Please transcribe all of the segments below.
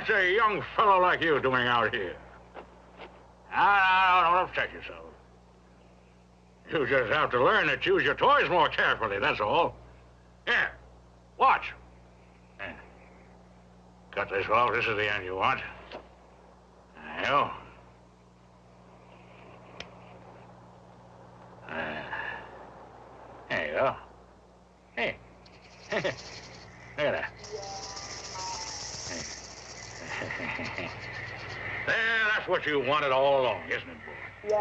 What's a young fellow like you doing out here? Now, don't upset yourself. You just have to learn to choose your toys more carefully, that's all. Here, watch. There. Cut this off. This is the end you want. There you go. There you go. Hey. Look at that. There, that's what you wanted all along, isn't it, boy?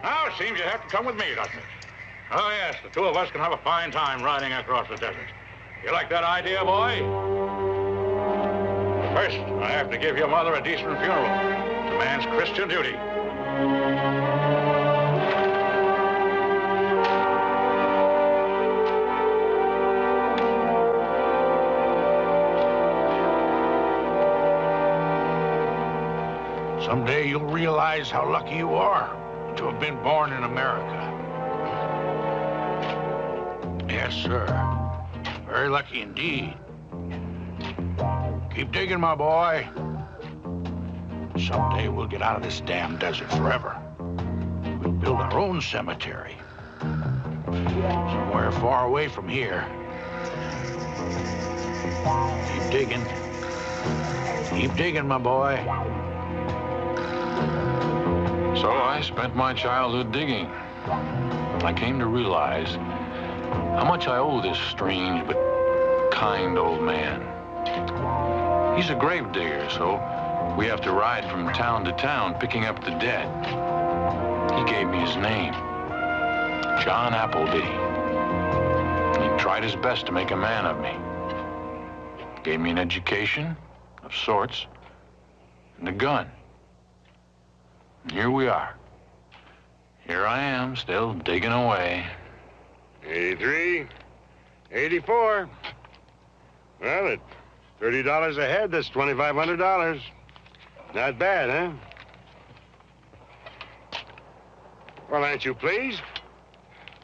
Now it seems you have to come with me, doesn't it? Oh, yes, the two of us can have a fine time riding across the desert. You like that idea, boy? First, I have to give your mother a decent funeral. It's a man's Christian duty. Someday you'll realize how lucky you are to have been born in America. Yes, sir. Very lucky indeed. Keep digging, my boy. Someday we'll get out of this damn desert forever. We'll build our own cemetery. Somewhere far away from here. Keep digging. Keep digging, my boy. So I spent my childhood digging. I came to realize how much I owe this strange but kind old man. He's a grave digger, so we have to ride from town to town picking up the dead. He gave me his name, John Appleby. He tried his best to make a man of me. Gave me an education of sorts and a gun. And here we are. Here I am, still digging away. 83, 84. Well, at $30 a head, that's $2,500. Not bad, huh? Well, aren't you pleased?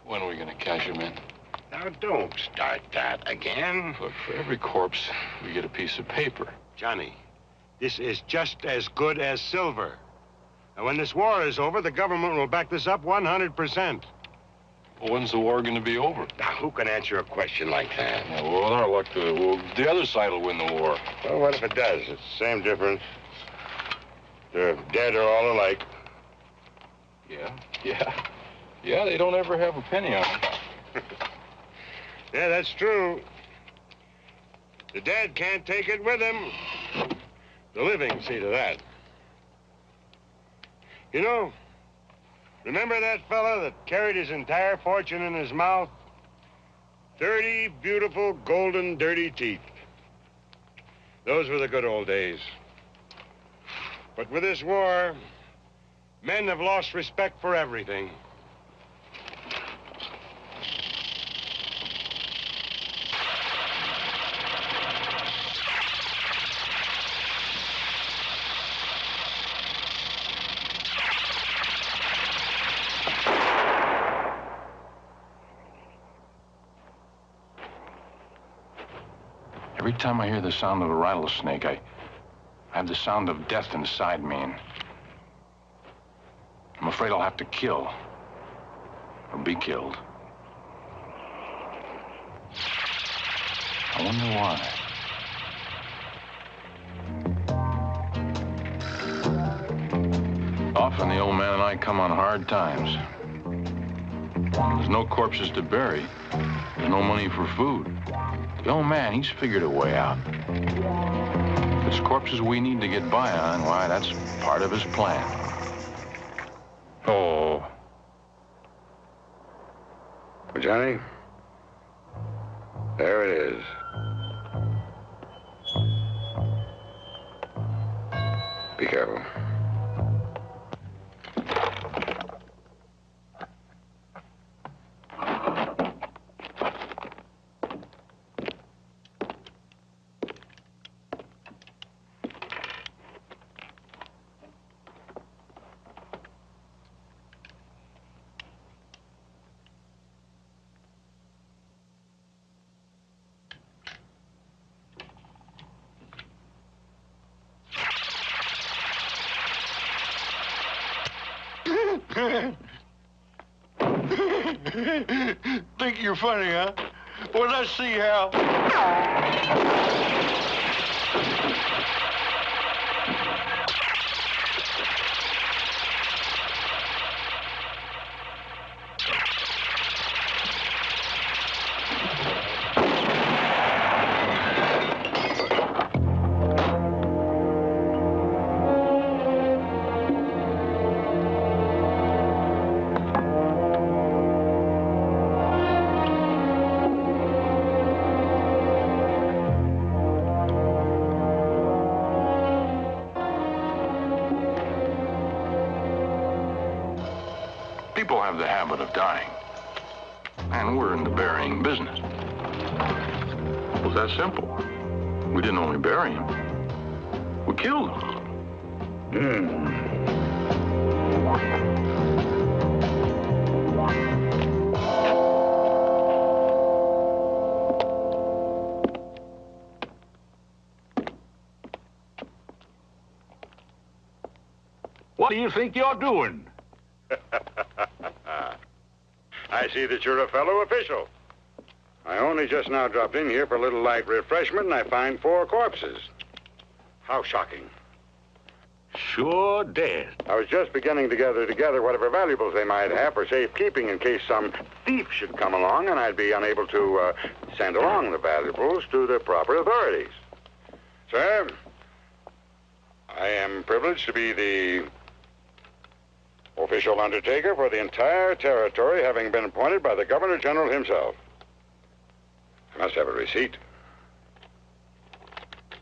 When are we gonna cash him in? Now, don't start that again. Look, for every corpse, we get a piece of paper. Johnny, this is just as good as silver. And when this war is over, the government will back this up 100%. Well, when's the war gonna be over? Now, who can answer a question like that? Yeah, well, with our luck, the other side will win the war. Well, what if it does? It's the same difference. The dead are all alike. Yeah, they don't ever have a penny on them. Yeah, that's true. The dead can't take it with them. The living see to that. You know, remember that fella that carried his entire fortune in his mouth? 30 beautiful, golden, dirty teeth. Those were the good old days. But with this war, men have lost respect for everything. Every time I hear the sound of a rattlesnake, I have the sound of death inside me, and I'm afraid I'll have to kill or be killed. I wonder why. Often the old man and I come on hard times. When there's no corpses to bury, there's no money for food. The old man, he's figured a way out. If it's corpses we need to get by on, why, that's part of his plan. Oh. Well, Johnny, there it is. Be careful. Think you're funny, huh? Well, let's see how. People have the habit of dying, and we're in the burying business. It was that simple. We didn't only bury him, we killed him. What do you think you're doing? I see that you're a fellow official. I only just now dropped in here for a little light refreshment, and I find 4 corpses. How shocking. Sure dead. I was just beginning to gather together whatever valuables they might have for safekeeping in case some thief should come along and I'd be unable to send along the valuables to the proper authorities. Sir, I am privileged to be the official undertaker for the entire territory, having been appointed by the Governor General himself. I must have a receipt.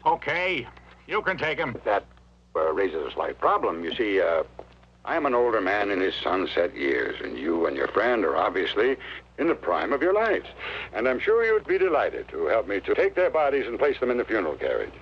Okay, you can take him. That raises a slight problem. You see, I am an older man in his sunset years, and you and your friend are obviously in the prime of your lives. And I'm sure you'd be delighted to help me to take their bodies and place them in the funeral carriage.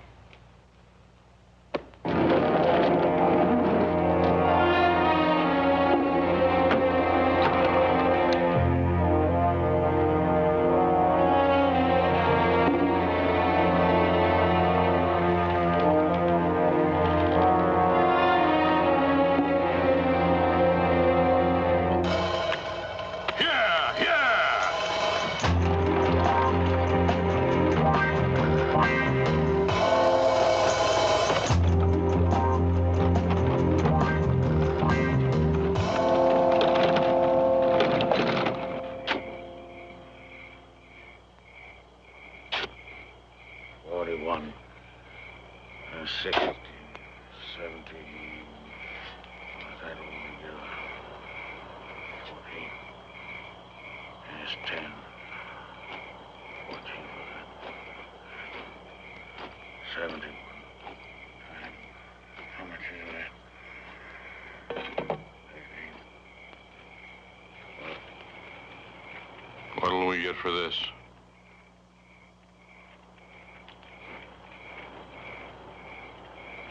What'll we get for this?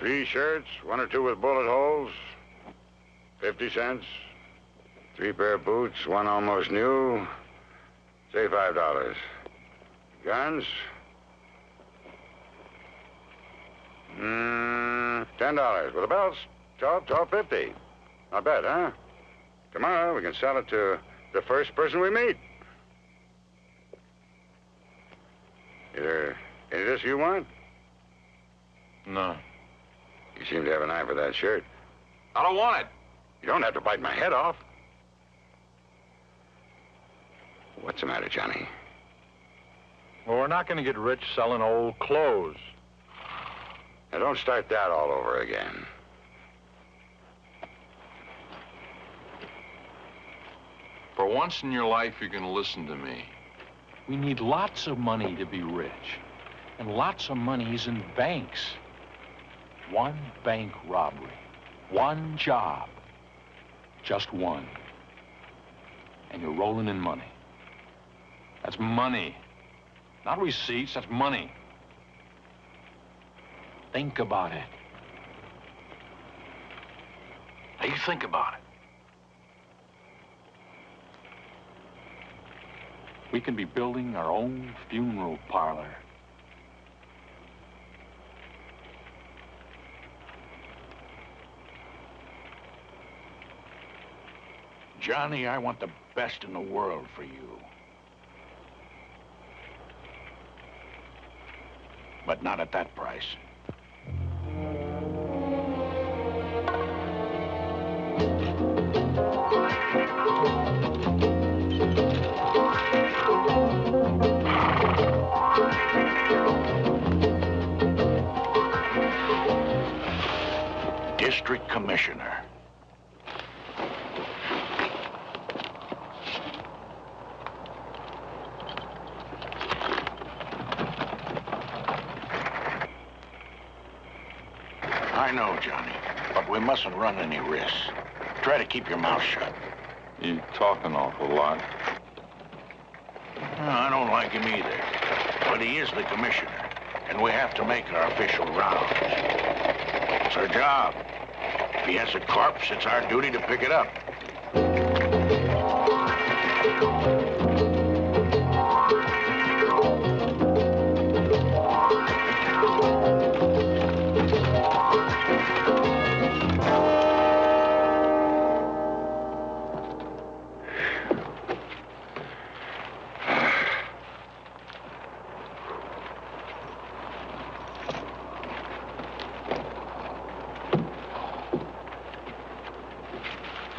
Three shirts, 1 or 2 with bullet holes, 50 cents. 3 pair of boots, 1 almost new, say $5. Guns? $10. With the belts, $12.50. Not bad, huh? Tomorrow we can sell it to the first person we meet. Is there any of this you want? No. You seem to have an eye for that shirt. I don't want it. You don't have to bite my head off. What's the matter, Johnny? Well, we're not going to get rich selling old clothes. Now, don't start that all over again. For once in your life, you're going to listen to me. We need lots of money to be rich. And lots of money is in banks. 1 bank robbery. 1 job. Just 1. And you're rolling in money. That's money. Not receipts, that's money. Think about it. Now you think about it. We can be building our own funeral parlor. Johnny, I want the best in the world for you. But not at that price. District Commissioner. I know, Johnny, but we mustn't run any risks. Try to keep your mouth shut. You talk an awful lot. I don't like him either, but he is the commissioner, and we have to make our official rounds. It's our job. If he has a corpse, it's our duty to pick it up.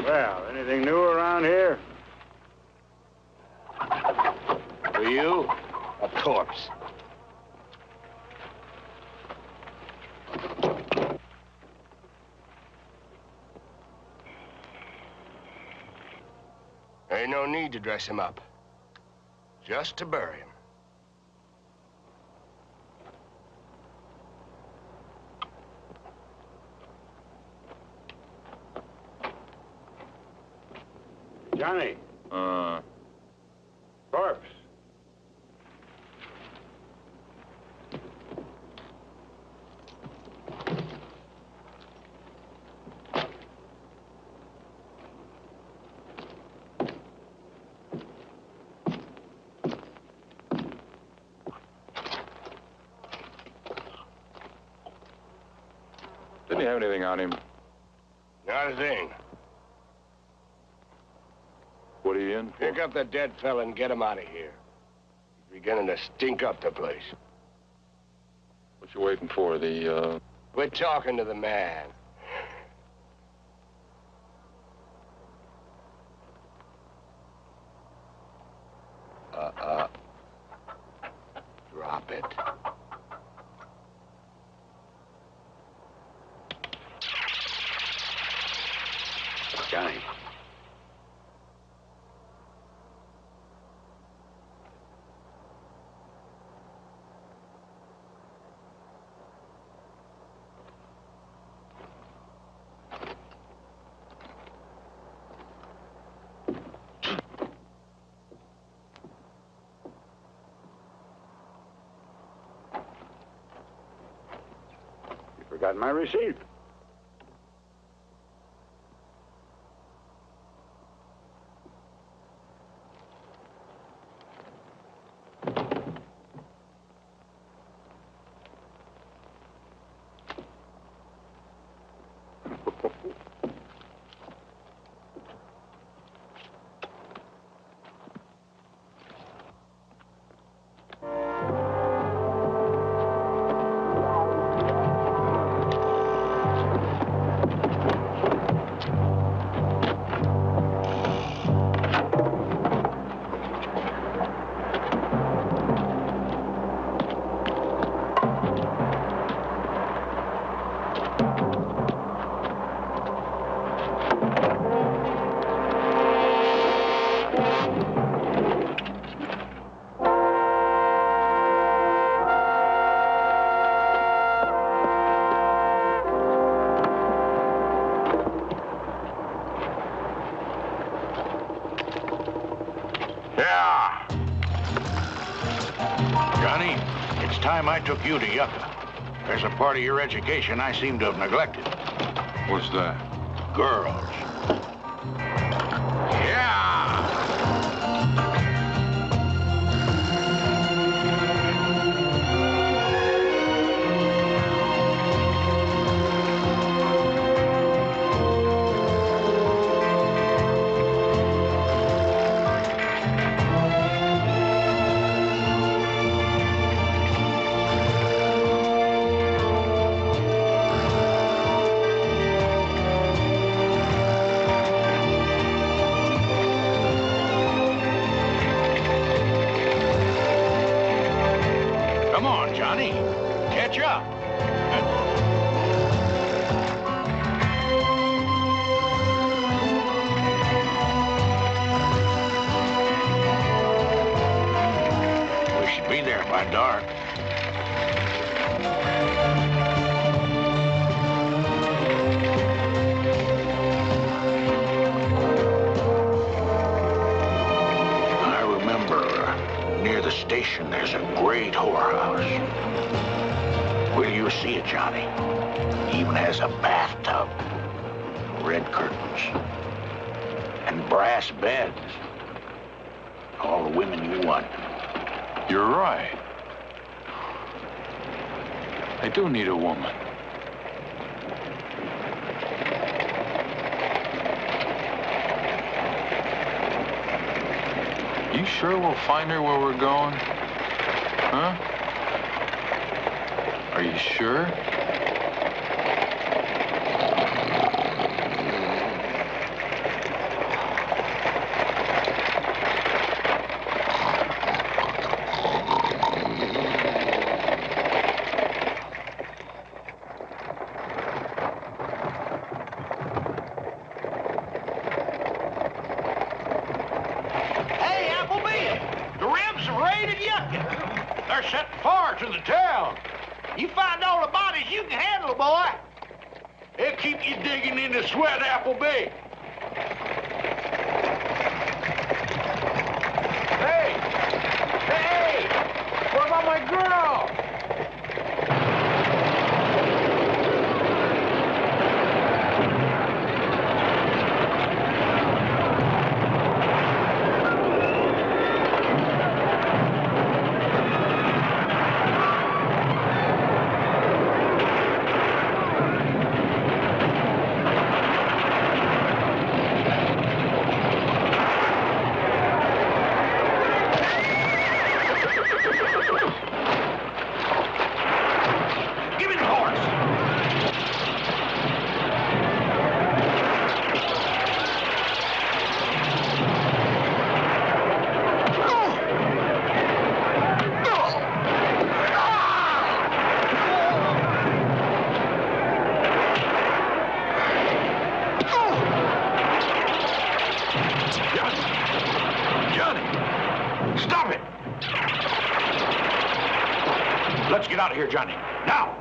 Well, anything new around here? For you, a corpse. Ain't no need to dress him up. Just to bury him. Johnny, corpse. Didn't he have anything on him? Not a thing. What are you in for? Pick up the dead fella and get him out of here. He's beginning to stink up the place. What you waiting for? We're talking to the man. Drop it. Johnny. Forgot my receipt. Johnny, it's time I took you to Yucca. There's a part of your education I seem to have neglected. What's that? Girls. Yeah! Not dark. I remember near the station there's a great whorehouse. Will you see it, Johnny? Even has a bathtub, red curtains, and brass beds. All the women you want. You're right. I do need a woman. You sure we'll find her where we're going? Huh? Are you sure? Hey, Appleby! The Rebs have raided Yucca. They're setting fire to the town. You find all the bodies you can handle, boy. They'll keep you digging in the sweat, Appleby. Hey! Hey! What about my girl? Give me the horse. Johnny! Stop it! Let's get out of here, Johnny. Now!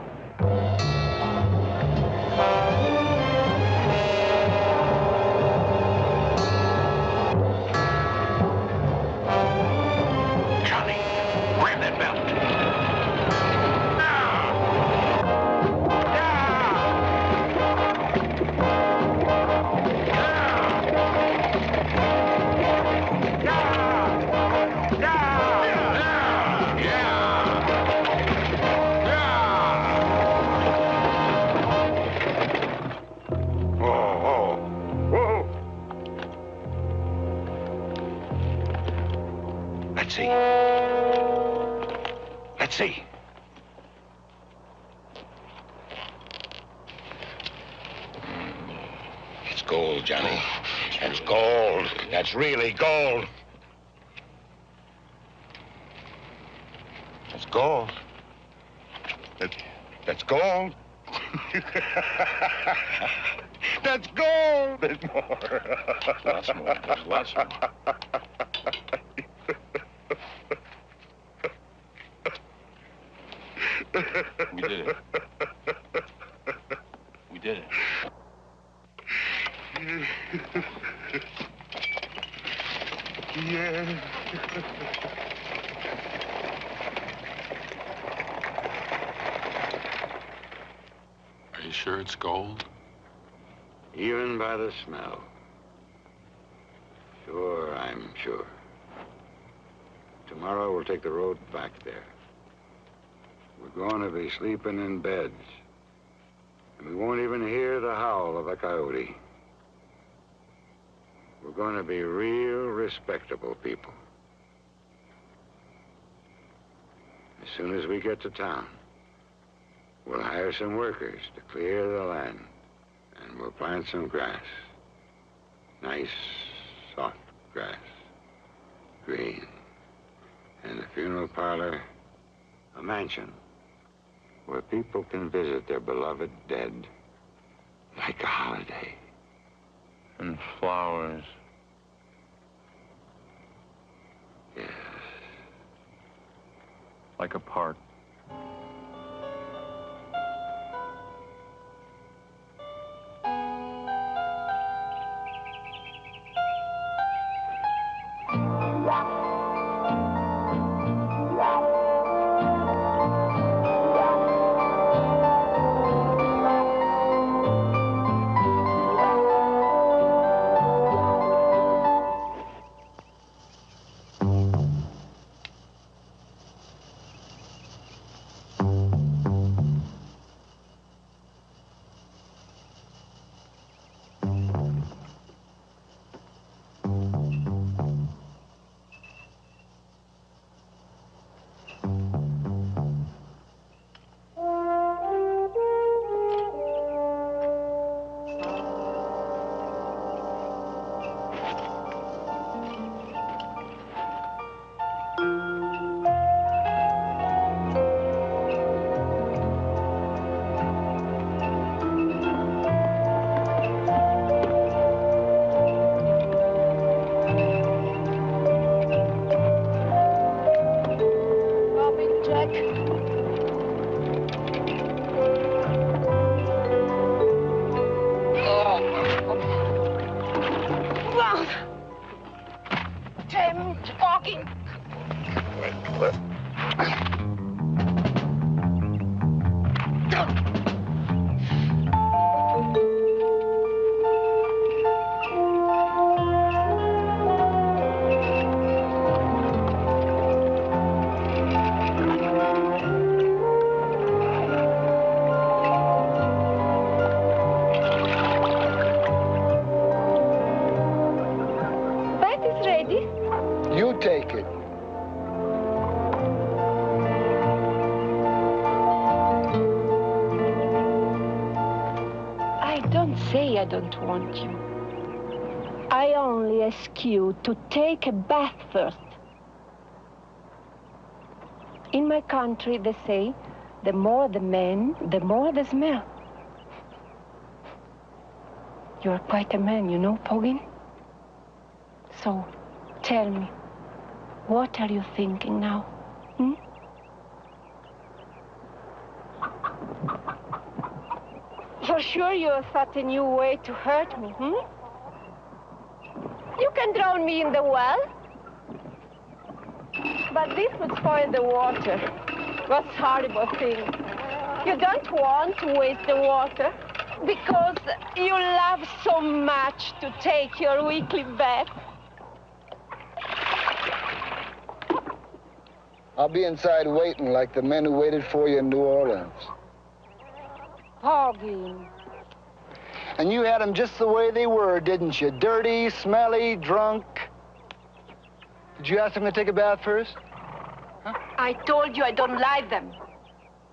Johnny, grab that belt. Let's see. Let's see. It's gold, Johnny. That's gold. That's really gold. That's gold. That's gold. That's gold. There's more. Lots more. There's lots more. We did it. We did it. Yeah. Are you sure it's gold? Even by the smell. Sure, I'm sure. Tomorrow we'll take the road back there. We're going to be sleeping in beds. And we won't even hear the howl of a coyote. We're going to be real respectable people. As soon as we get to town, we'll hire some workers to clear the land. And we'll plant some grass. Nice, soft grass. Green. And the funeral parlor, a mansion where people can visit their beloved dead like a holiday. And flowers. Yes. like a park. You take it. I don't say I don't want you. I only ask you to take a bath first. In my country, they say, the more the man, the more the smell. You're quite a man, you know, Poggin? So, tell me, what are you thinking now? Hmm? You're sure you thought a new way to hurt me, hmm? You can drown me in the well, but this would spoil the water. What horrible thing. You don't want to waste the water because you love so much to take your weekly bath. I'll be inside waiting like the men who waited for you in New Orleans. Poggin. And you had them just the way they were, didn't you? Dirty, smelly, drunk. Did you ask them to take a bath first? Huh? I told you I don't like them.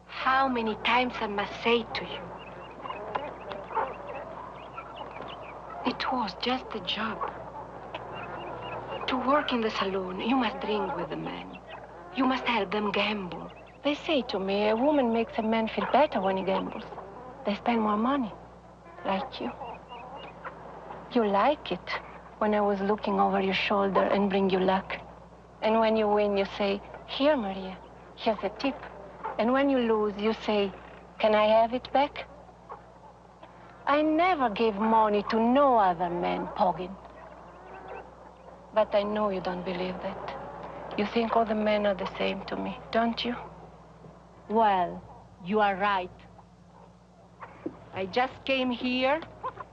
How many times I must say to you? It was just a job. To work in the saloon, you must drink with the men. You must help them gamble. They say to me, a woman makes a man feel better when he gambles. They spend more money, like you. You like it when I was looking over your shoulder and bring you luck. And when you win, you say, here, Maria, here's a tip. And when you lose, you say, can I have it back? I never gave money to no other man, Poggin. But I know you don't believe that. You think all the men are the same to me, don't you? Well, you are right. I just came here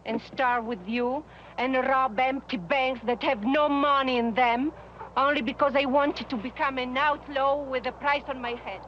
and starve with you and rob empty banks that have no money in them only because I wanted to become an outlaw with a price on my head.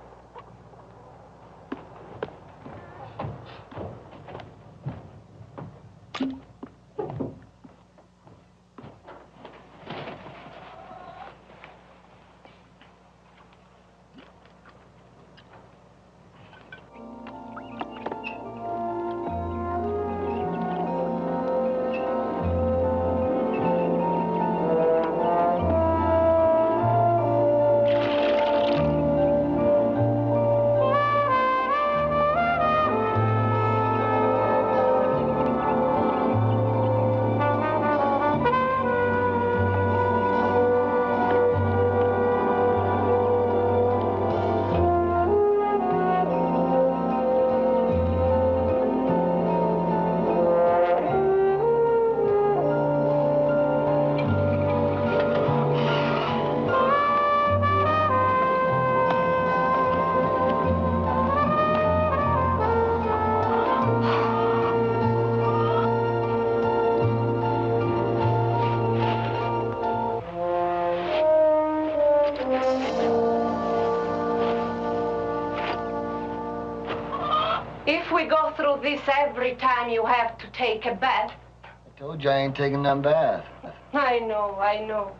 we go through this every time you have to take a bath? I told you I ain't taking none bath. I know.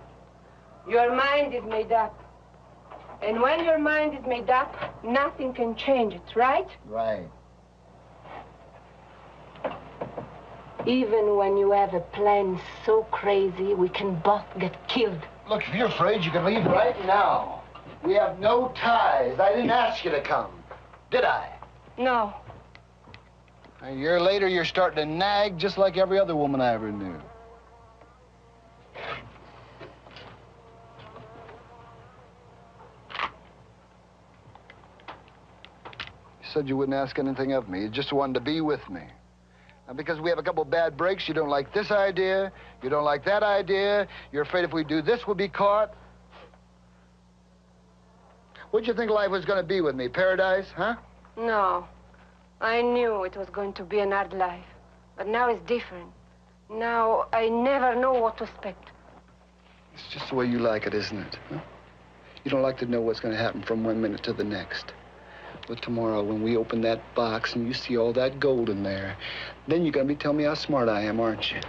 Your mind is made up. And when your mind is made up, nothing can change it, right? Right. Even when you have a plan so crazy, we can both get killed. Look, if you're afraid, you can leave right now. We have no ties. I didn't ask you to come, did I? No. A year later, you're starting to nag just like every other woman I ever knew. You said you wouldn't ask anything of me. You just wanted to be with me. And because we have a couple bad breaks, you don't like this idea, you don't like that idea, you're afraid if we do this, we'll be caught. What'd you think life was going to be with me? Paradise, huh? No. I knew it was going to be an hard life. But now it's different. Now I never know what to expect. It's just the way you like it, isn't it? Huh? You don't like to know what's going to happen from one minute to the next. But tomorrow, when we open that box and you see all that gold in there, then you're going to be telling me how smart I am, aren't you?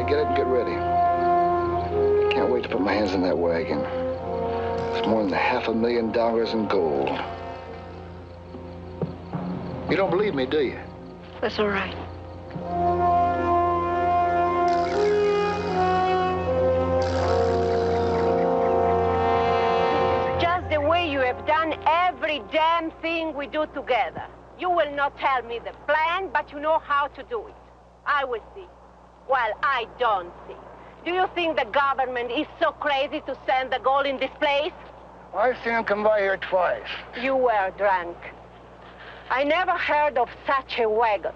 Get it and get ready. I can't wait to put my hands in that wagon. It's more than $500,000 in gold. You don't believe me, do you? That's all right. Just the way you have done every damn thing we do together. You will not tell me the plan, but you know how to do it. I will see. Well, I don't see. Do you think the government is so crazy to send the gold in this place? I've seen him come by here twice. You were drunk. I never heard of such a wagon.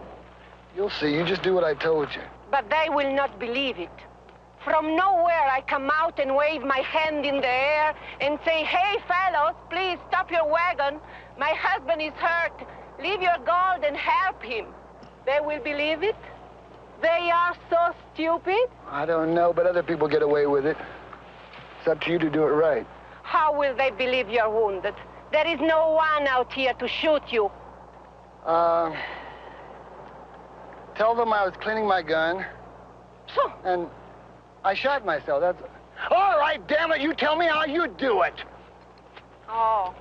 You'll see. You just do what I told you. But they will not believe it. From nowhere, I come out and wave my hand in the air and say, "Hey, fellows, please stop your wagon. My husband is hurt. Leave your gold and help him." They will believe it? They are so stupid? I don't know, but other people get away with it. It's up to you to do it right. How will they believe you're wounded? There is no one out here to shoot you. Tell them I was cleaning my gun. Phew. And I shot myself. That's... All right, damn it, you tell me how you do it. Oh.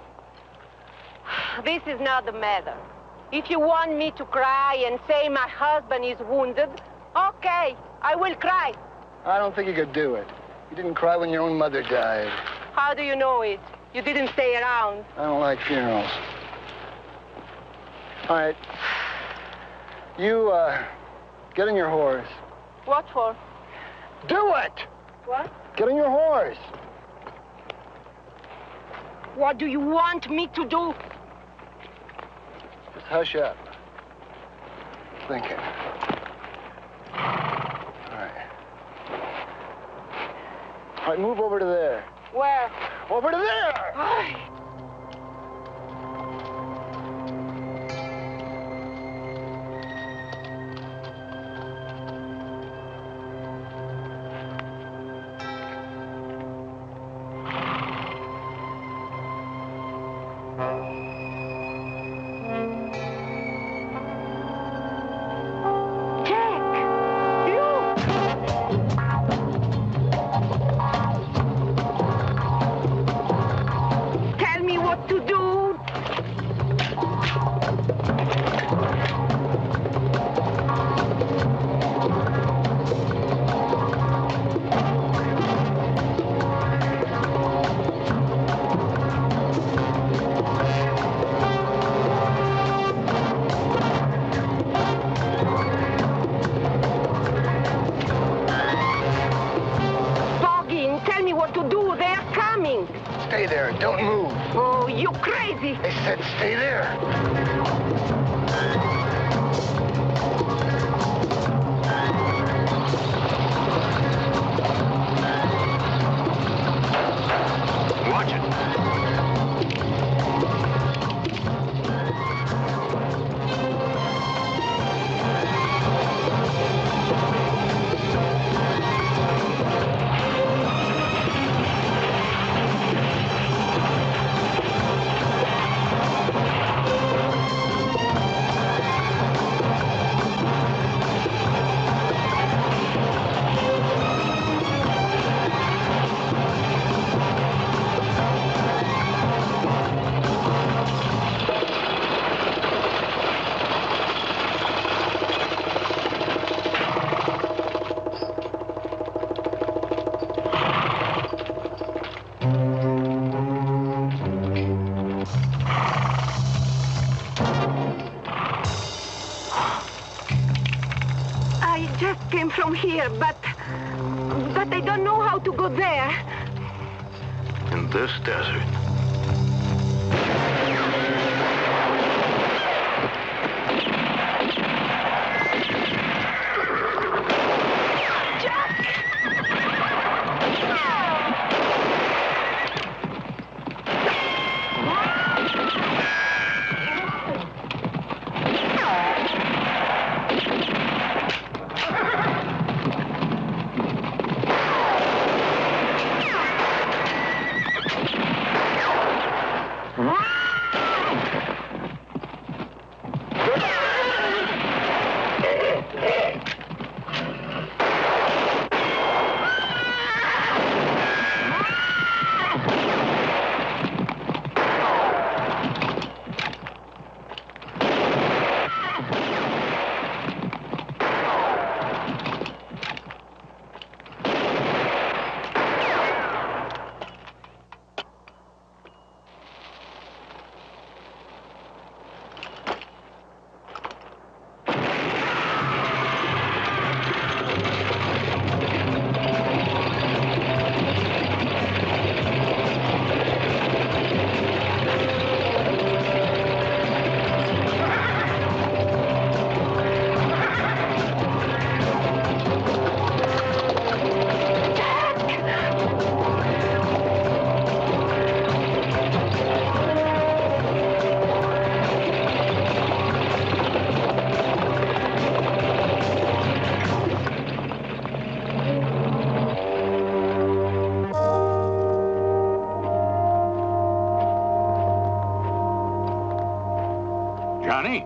This is not the matter. If you want me to cry and say my husband is wounded, okay, I will cry. I don't think you could do it. You didn't cry when your own mother died. How do you know it? You didn't stay around. I don't like funerals. All right. You, get on your horse. What for? Do it! What? Get on your horse. What do you want me to do? Just hush up. Thinking. All right, move over to there. Where? Over to there! Ay. Stay there. Don't move. Oh, you crazy. I said stay there. Watch it. From here, but I don't know how to go there. In this desert. Johnny?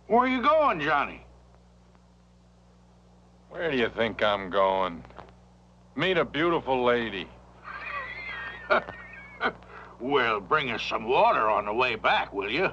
Where are you going, Johnny? Where do you think I'm going? Meet a beautiful lady. Well, bring us some water on the way back, will you?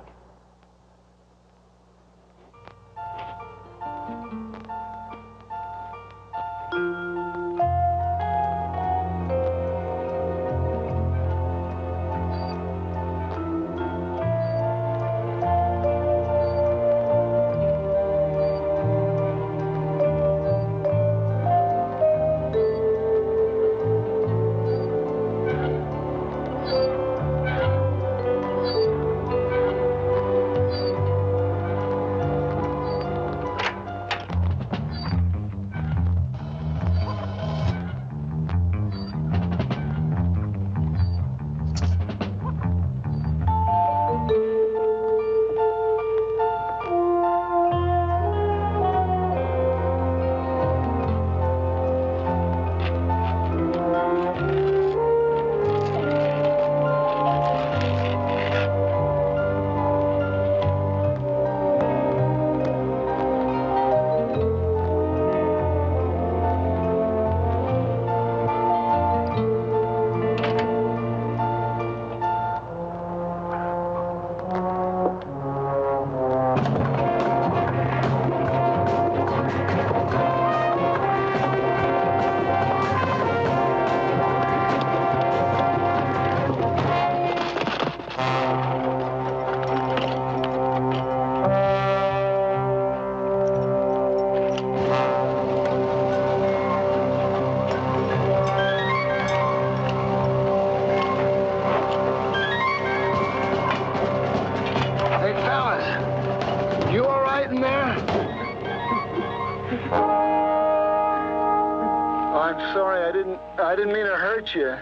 I didn't mean to hurt you.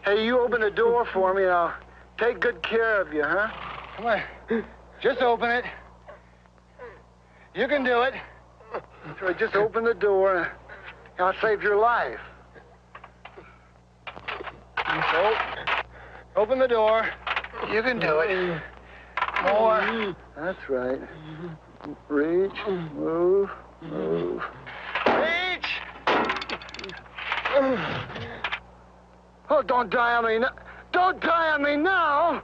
Hey, you open the door for me and I'll take good care of you, huh? Come on. Just open it. You can do it. That's right, just open the door and I'll save your life. So, open the door. You can do it. More. That's right. Reach, move, move. Reach! Oh, don't die on me now. Don't die on me now!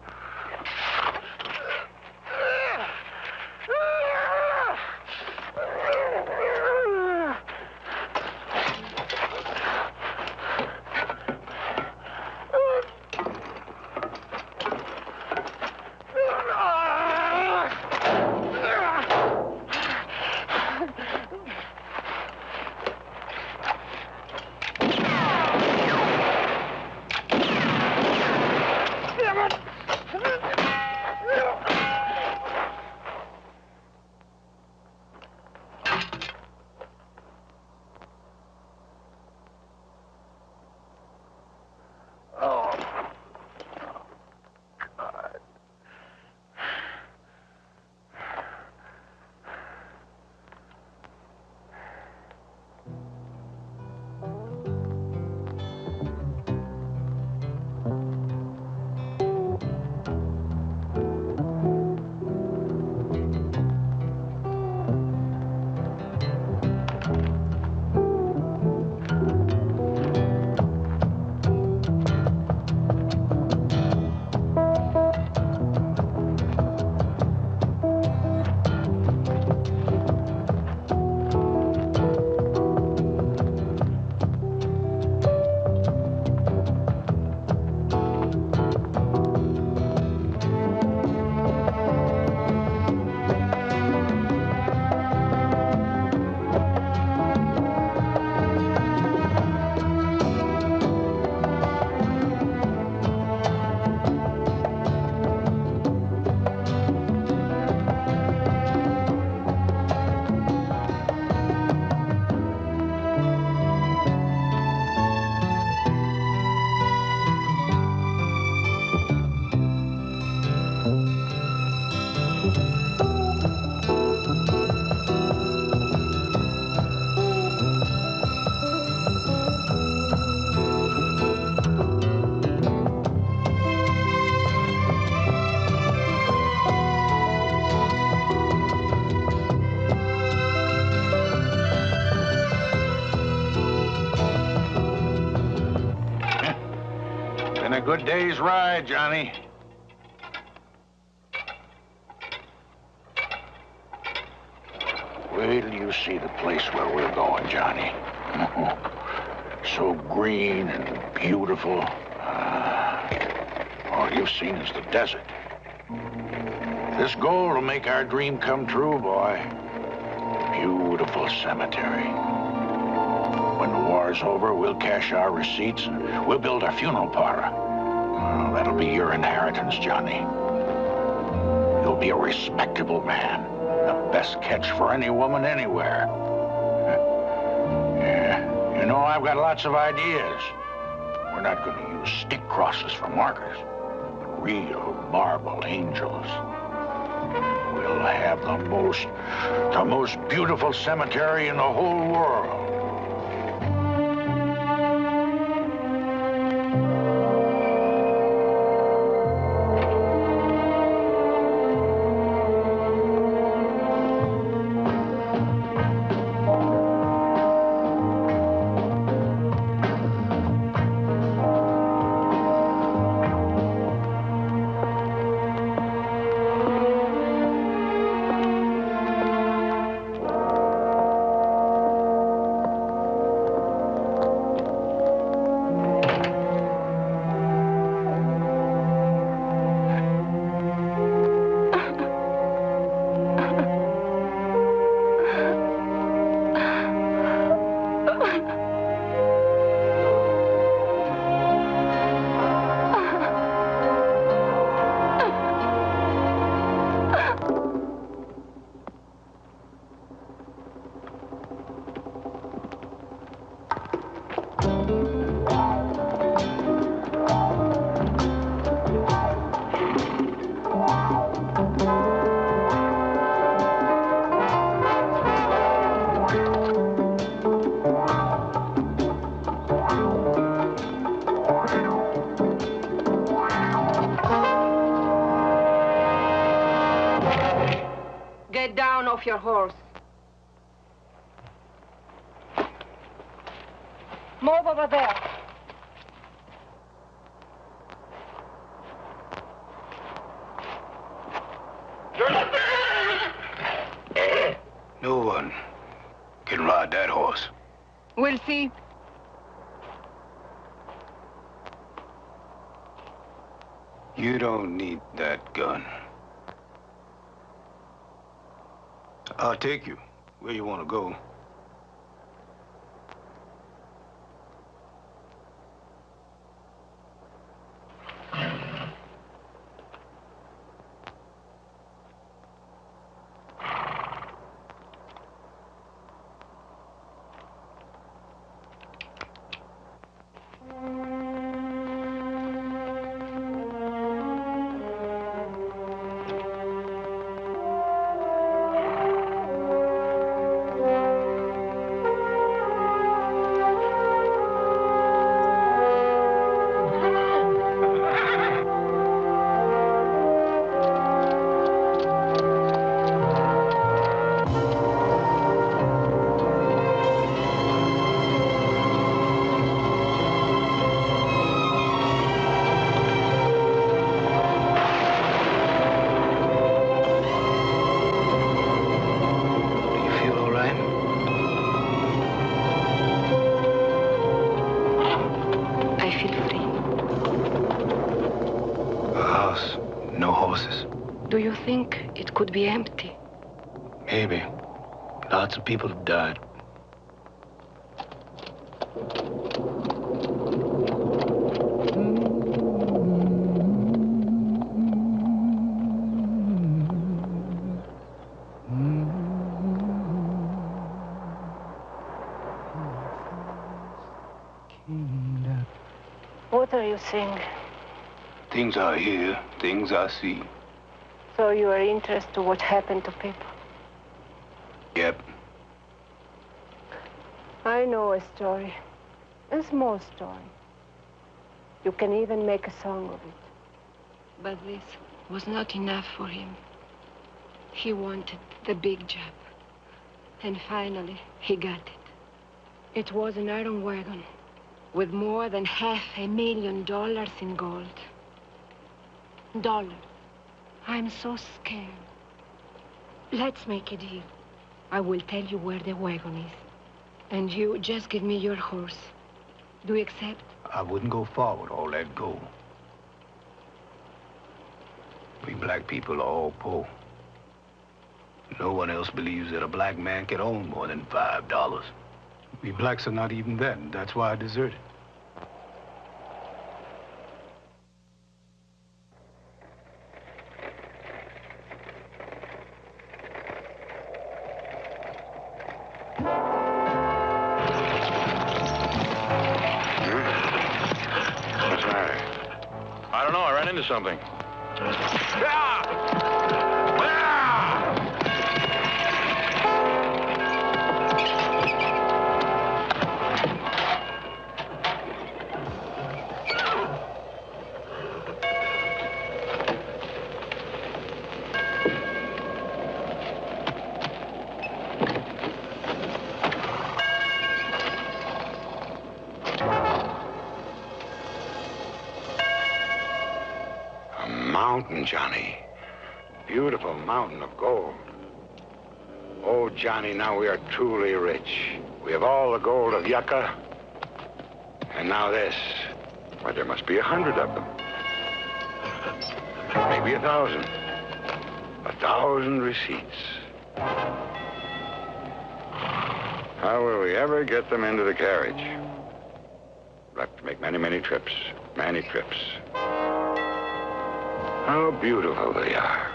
a good day's ride, Johnny. Wait till you see the place where we're going, Johnny. So green and beautiful. All you've seen is the desert. This gold will make our dream come true, boy. Beautiful cemetery. When the war's over, we'll cash our receipts and we'll build our funeral parlor. Oh, that'll be your inheritance, Johnny. You'll be a respectable man. The best catch for any woman anywhere. Yeah, you know, I've got lots of ideas. We're not going to use stick crosses for markers, but real marble angels. We'll have the most beautiful cemetery in the whole world. Get down off your horse. Move over there. No one can ride that horse. We'll see. You don't need that gun. I'll take you where you want to go. Do you think it could be empty? Maybe. Lots of people have died. What are you saying? Things I hear, things I see. So you are interested in what happened to people? Yep. I know a story. A small story. You can even make a song of it. But this was not enough for him. He wanted the big job. And finally, he got it. It was an iron wagon with more than $500,000 in gold. Dollars. I'm so scared. Let's make a deal. I will tell you where the wagon is. And you just give me your horse. Do you accept? I wouldn't go far with all that gold. We black people are all poor. No one else believes that a black man can own more than $5. We blacks are not even that, and that's why I deserted. What's the matter? I don't know. I ran into something. Mountain, Johnny. Beautiful mountain of gold. Oh, Johnny, now we are truly rich. We have all the gold of Yucca. And now this. Why, there must be 100 of them. Maybe 1,000. 1,000 receipts. How will we ever get them into the carriage? We'll have to make many, many trips. Many trips. How beautiful they are.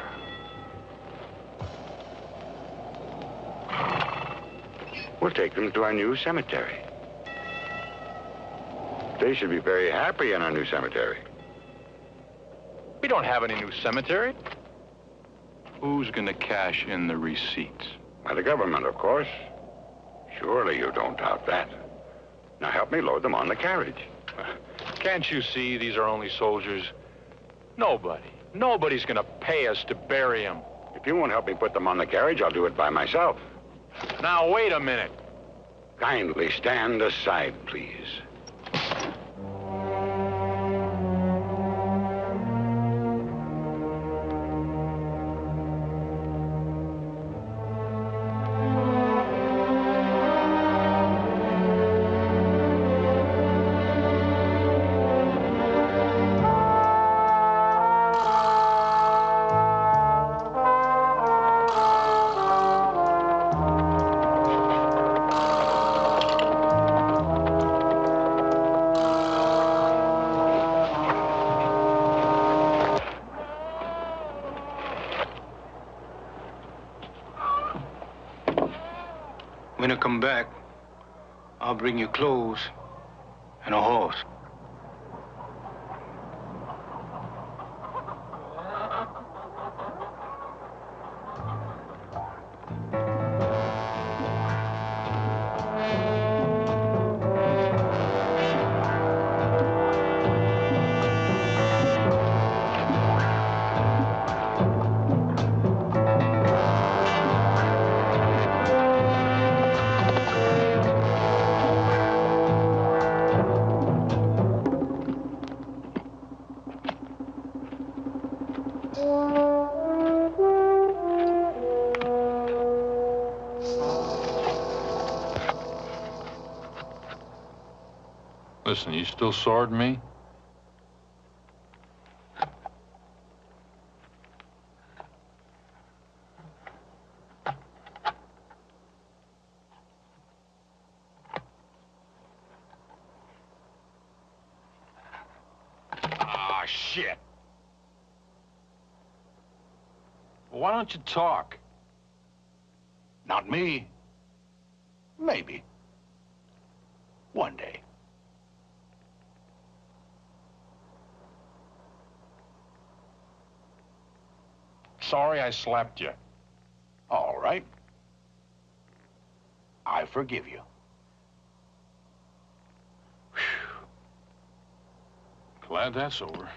We'll take them to our new cemetery. They should be very happy in our new cemetery. We don't have any new cemetery. Who's gonna cash in the receipts? By the government, of course. Surely you don't doubt that. Now help me load them on the carriage. Can't you see these are only soldiers? Nobody's gonna pay us to bury them. If you won't help me put them on the carriage, I'll do it by myself. Now, wait a minute. Kindly stand aside, please. When I come back, I'll bring you clothes and a horse. Listen, you still sword me? Ah, shit. Why don't you talk? Not me. Maybe. One day. Sorry I slapped you. All right. I forgive you. Glad that's over.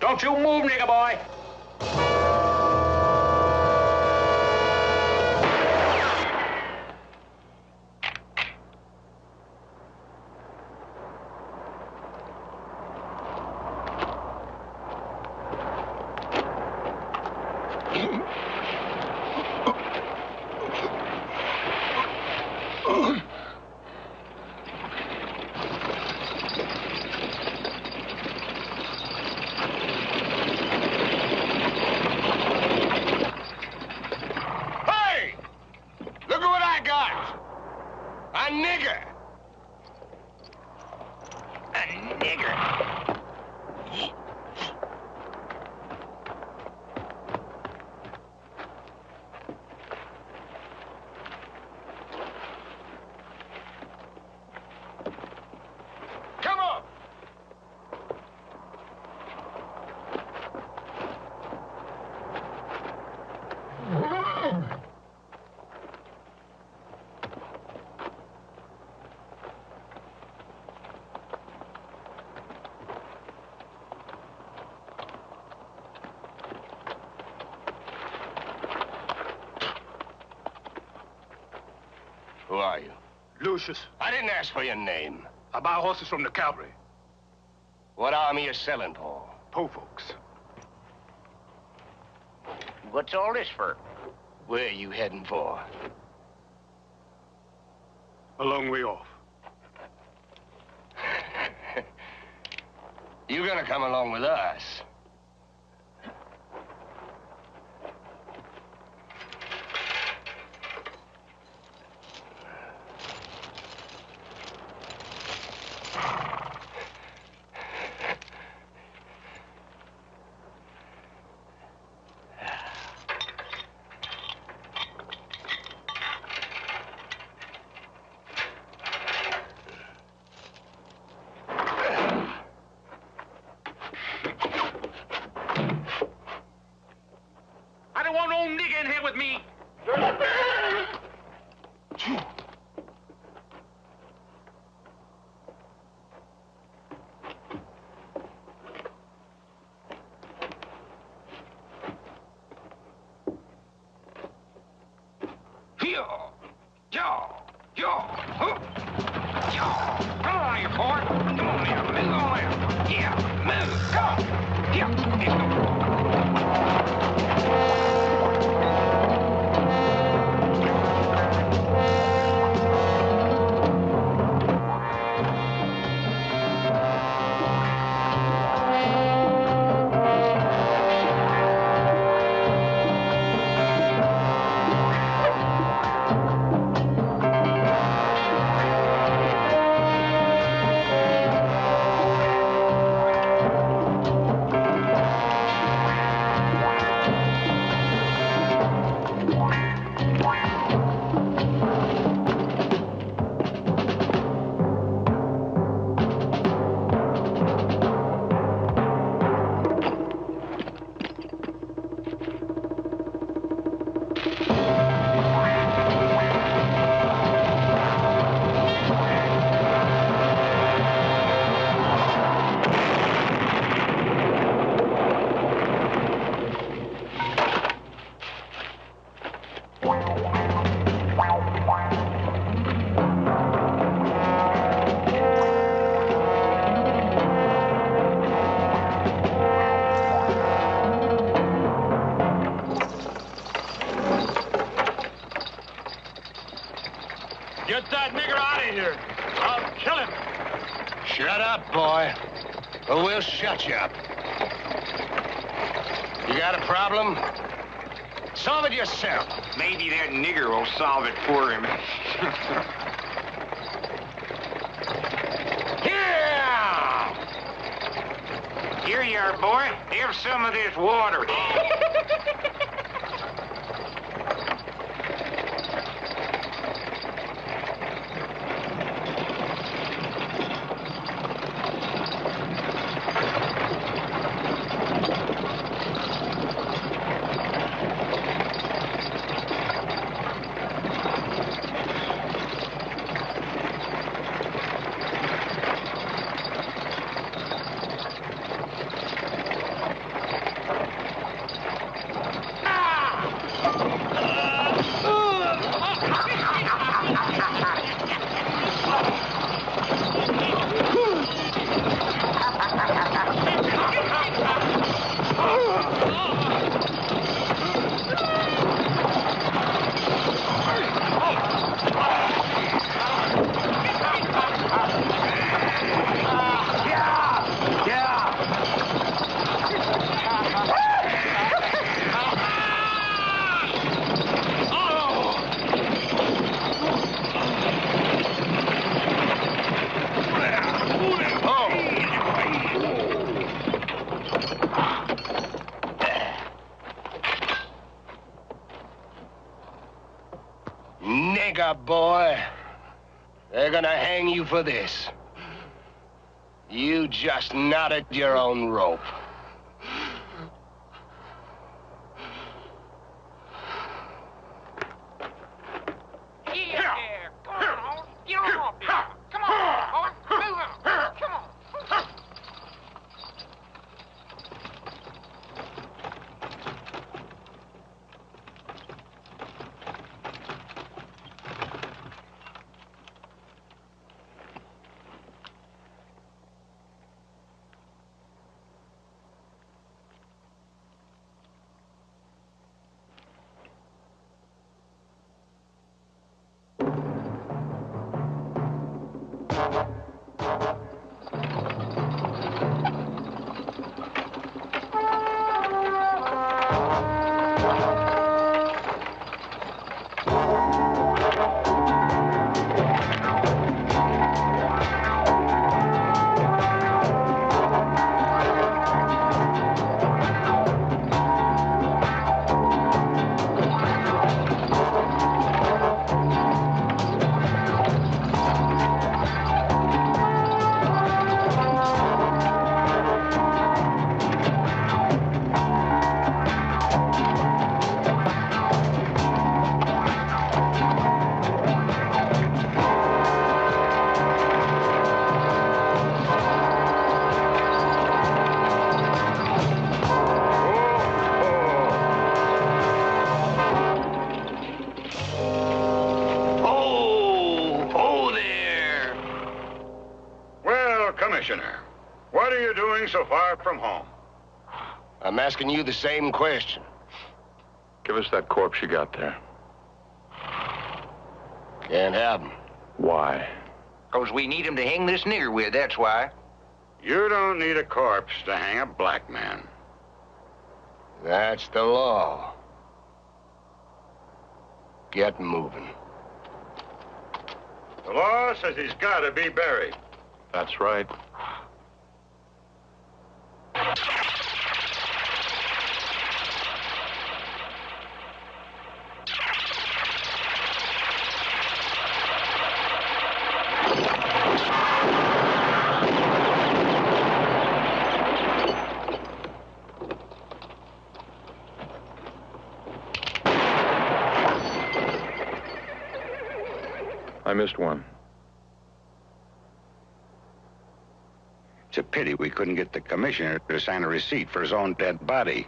Don't you move, nigger boy. Who are you? Lucius. I didn't ask for your name. I buy horses from the cavalry. What army you selling for? Po folks. What's all this for? Where are you heading for? A long way off. You're gonna come along with us. Get that nigger out of here. I'll kill him. Shut up, boy, or we'll shut you up. You got a problem? Solve it yourself. Maybe that nigger will solve it for him. Here you are, boy. Have some of this water. Wake up, boy. They're gonna hang you for this. You just knotted your own rope. Commissioner, what are you doing so far from home? I'm asking you the same question. Give us that corpse you got there. Can't have him. Why? Because we need him to hang this nigger with, that's why. You don't need a corpse to hang a black man. That's the law. Get moving. The law says he's got to be buried. That's right. I missed one. It's a pity we couldn't get the commissioner to sign a receipt for his own dead body.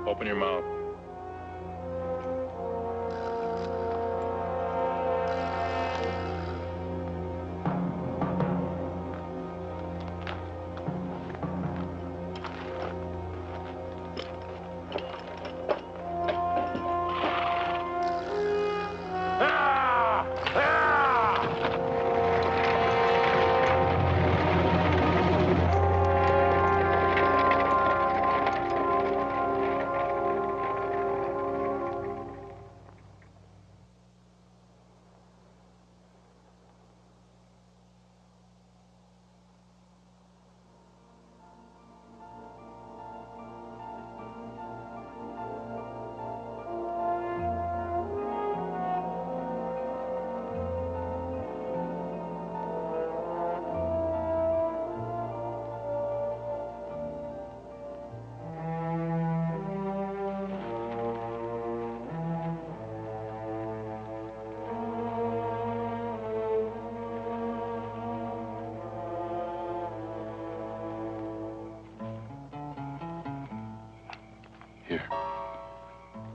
Open your mouth.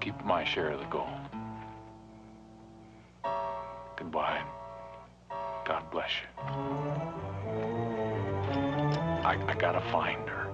keep my share of the gold. Goodbye. God bless you. I gotta find her.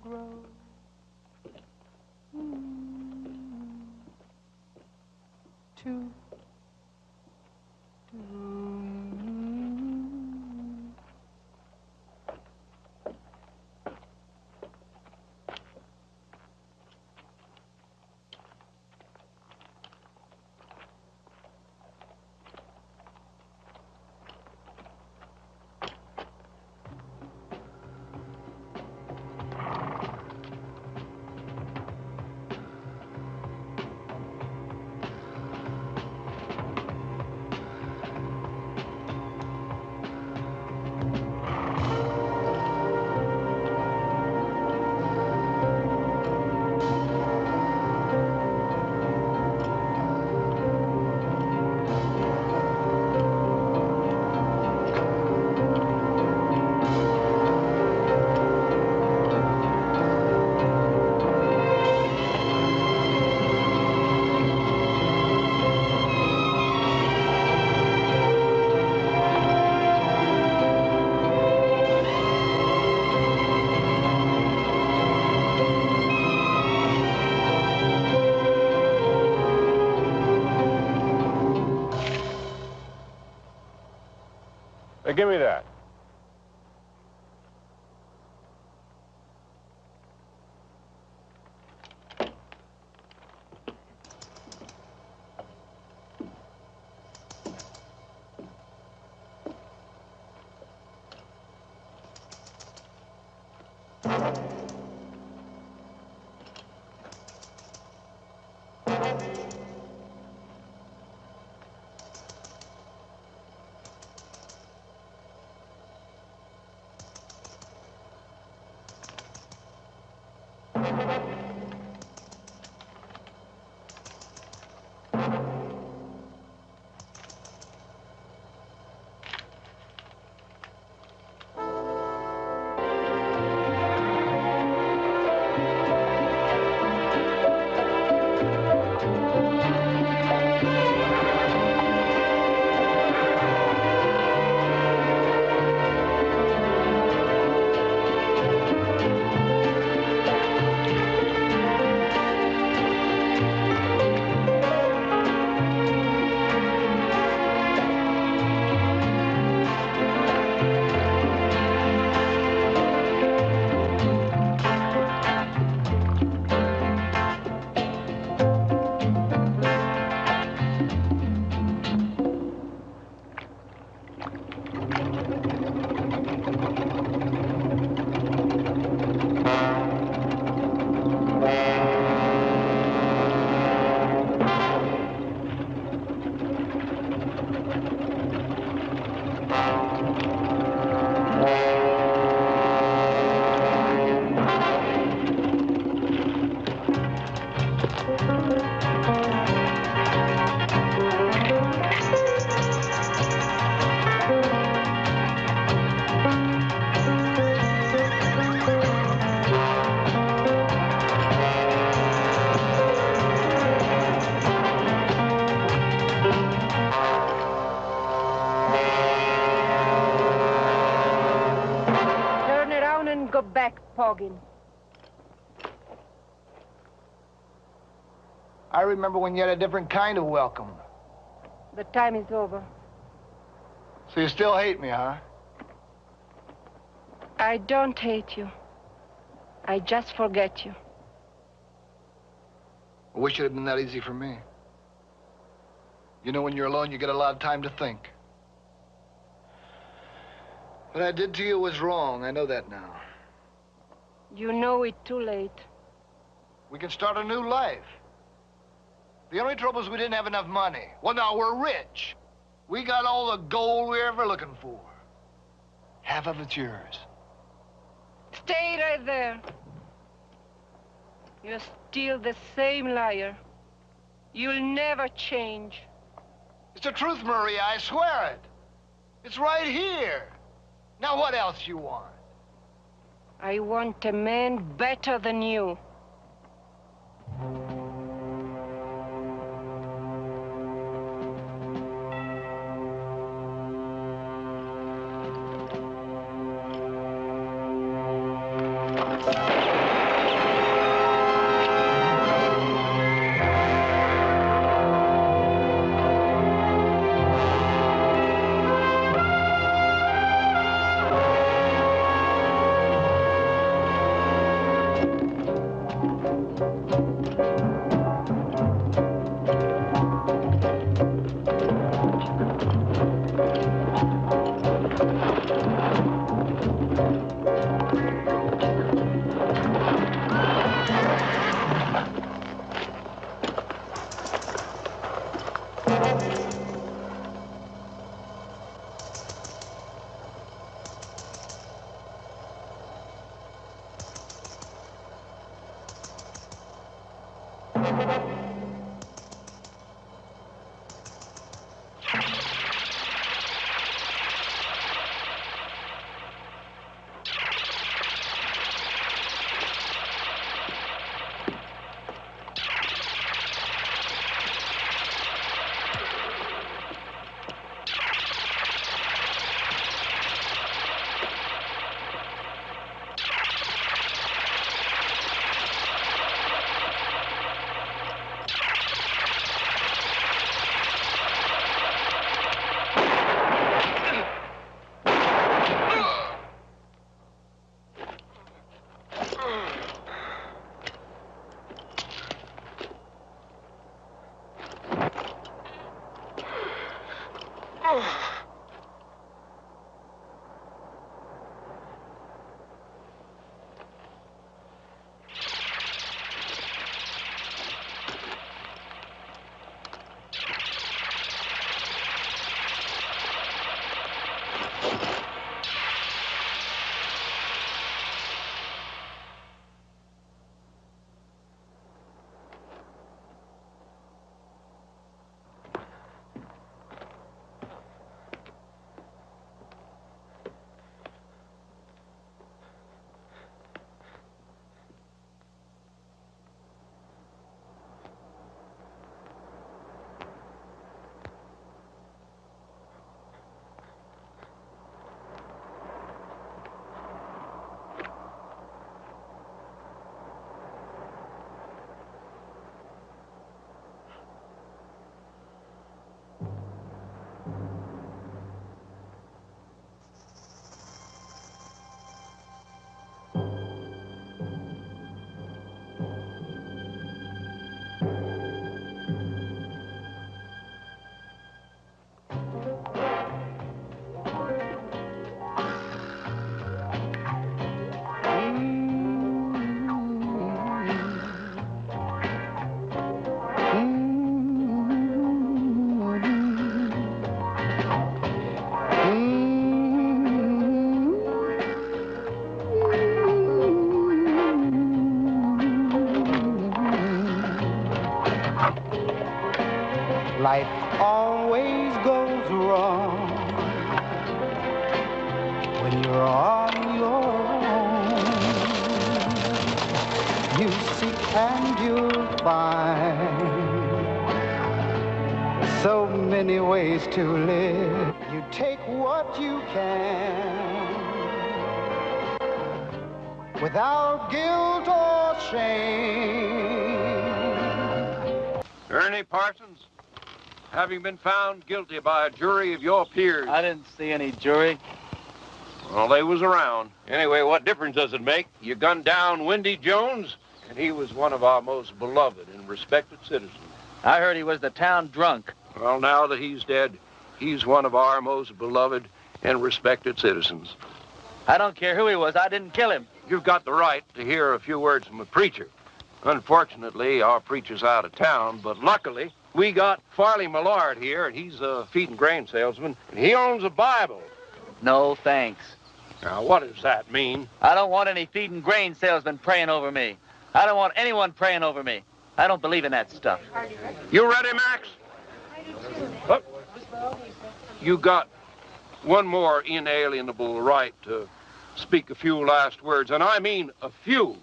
road. To Hey, give me that. Go back, Poggin. I remember when you had a different kind of welcome. The time is over. So you still hate me, huh? I don't hate you. I just forget you. I wish it had been that easy for me. You know, when you're alone, you get a lot of time to think. What I did to you was wrong. I know that now. You know it too late. We can start a new life. The only trouble is we didn't have enough money. Well, now we're rich. We got all the gold we're ever looking for. Half of it's yours. Stay right there. You're still the same liar. You'll never change. It's the truth, Maria, I swear it. It's right here. Now what else you want? I want a man better than you. Life always goes wrong when you're on your own. You seek and you'll find so many ways to live. You take what you can without guilt or shame. Ernie Parsons, having been found guilty by a jury of your peers. I didn't see any jury. Well, they was around. Anyway, what difference does it make? You gunned down Wendy Jones, and he was one of our most beloved and respected citizens. I heard he was the town drunk. Well, now that he's dead, he's one of our most beloved and respected citizens. I don't care who he was. I didn't kill him. You've got the right to hear a few words from a preacher. Unfortunately, our preacher's out of town, but luckily, we got Farley Millard here, and he's a feed and grain salesman, and he owns a Bible. No, thanks. Now, what does that mean? I don't want any feed and grain salesman praying over me. I don't want anyone praying over me. I don't believe in that stuff. You ready, Max? What? You got one more inalienable right to speak a few last words, and I mean a few.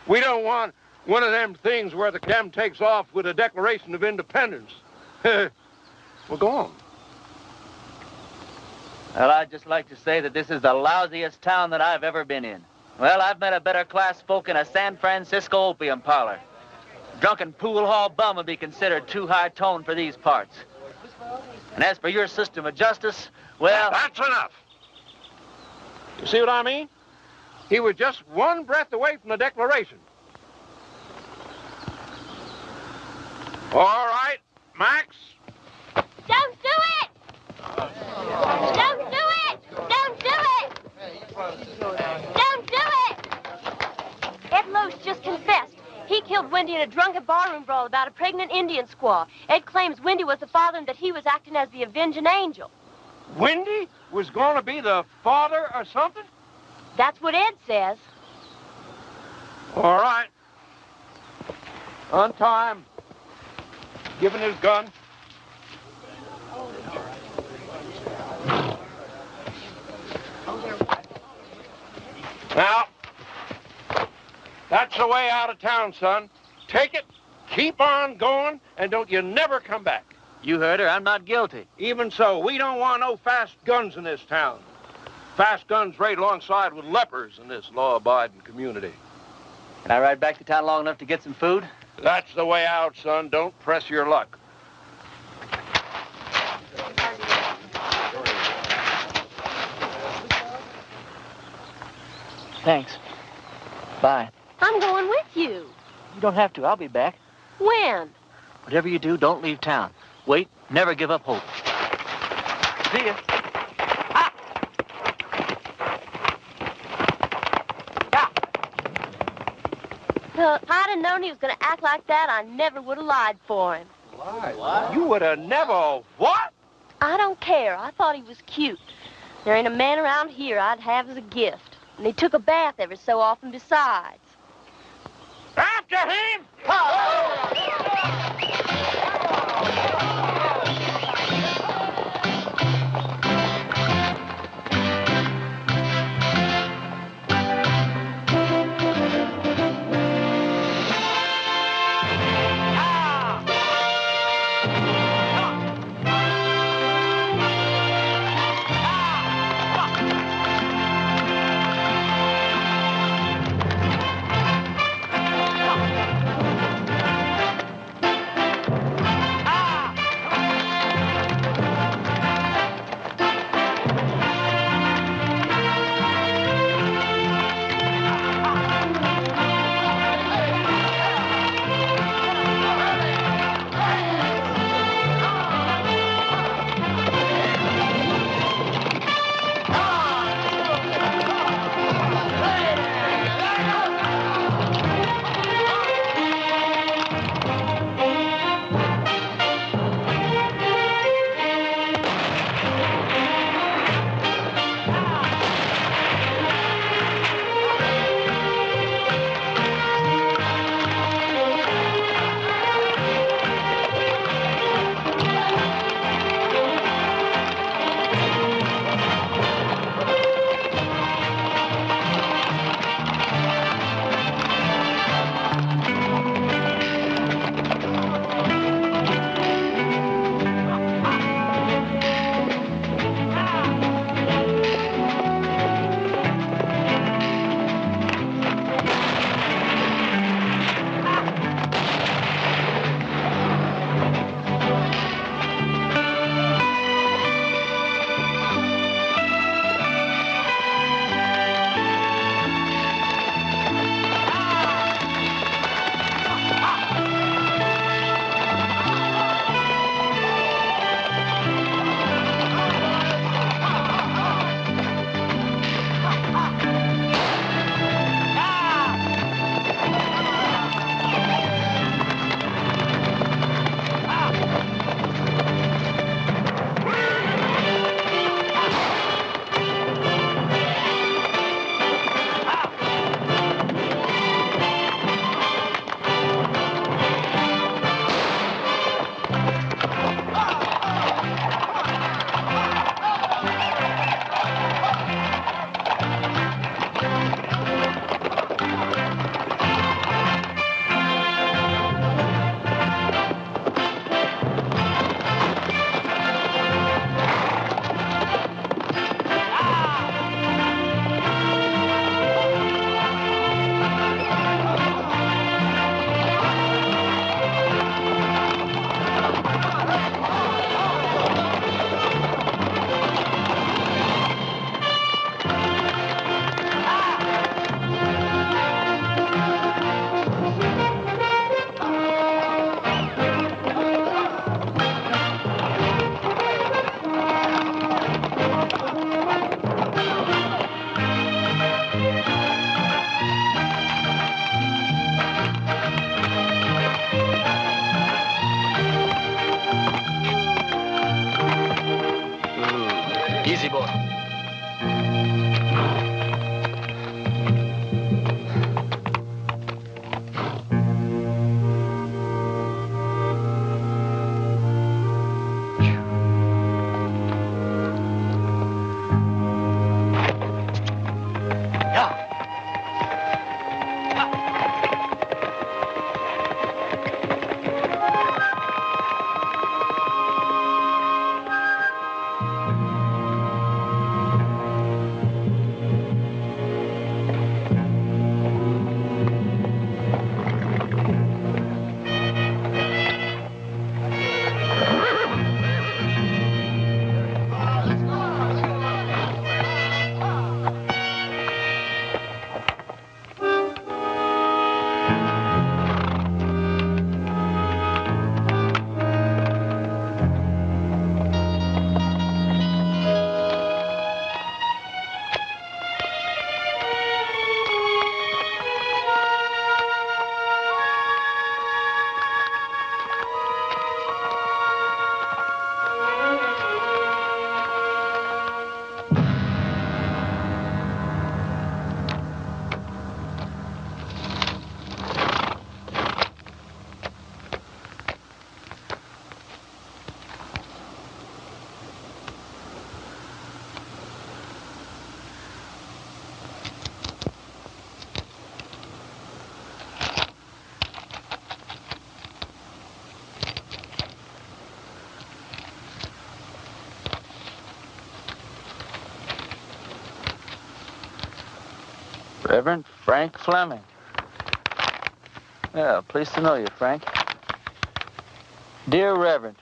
We don't want one of them things where the cam takes off with a Declaration of Independence. Well, go on. Well, I'd just like to say that this is the lousiest town that I've ever been in. Well, I've met a better class folk in a San Francisco opium parlor. Drunken pool hall bum would be considered too high tone for these parts. And as for your system of justice, well... That's enough. You see what I mean? He was just one breath away from the Declaration. All right, Max. Don't do it! Don't do it! Don't do it! Don't do it! Ed Loesch just confessed. He killed Wendy in a drunken barroom brawl about a pregnant Indian squaw. Ed claims Wendy was the father and that he was acting as the avenging angel. Wendy was going to be the father or something? That's what Ed says. All right. Untie him. Give him his gun. Now, that's the way out of town, son. Take it, keep on going, and don't you never come back. You heard her. I'm not guilty. Even so, we don't want no fast guns in this town. Fast guns right alongside with lepers in this law-abiding community. Can I ride back to town long enough to get some food? That's the way out, son. Don't press your luck. Thanks. Bye. I'm going with you. You don't have to. I'll be back. When? Whatever you do, don't leave town. Wait. Never give up hope. See ya. Well, if I'd have known he was going to act like that, I never would have lied for him. Lied? You would have never... What? I don't care. I thought he was cute. There ain't a man around here I'd have as a gift. And he took a bath every so often besides. After him! Easy, boy. Reverend Frank Fleming. Yeah, pleased to know you, Frank. Dear Reverend,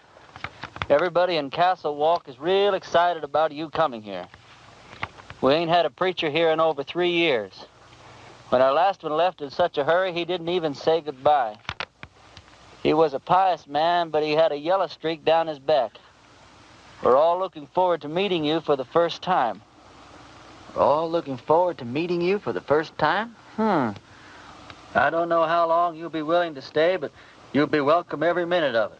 everybody in Castle Walk is real excited about you coming here. We ain't had a preacher here in over 3 years. When our last one left in such a hurry, he didn't even say goodbye. He was a pious man, but he had a yellow streak down his back. We're all looking forward to meeting you for the first time. We're all looking forward to meeting you for the first time? I don't know how long you'll be willing to stay, but you'll be welcome every minute of it.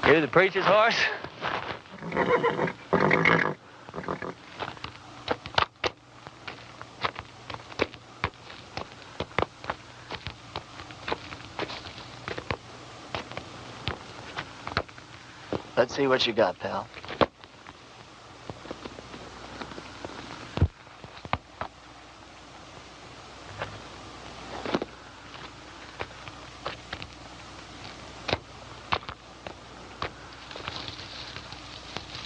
Here's the preacher's horse. Let's see what you got, pal.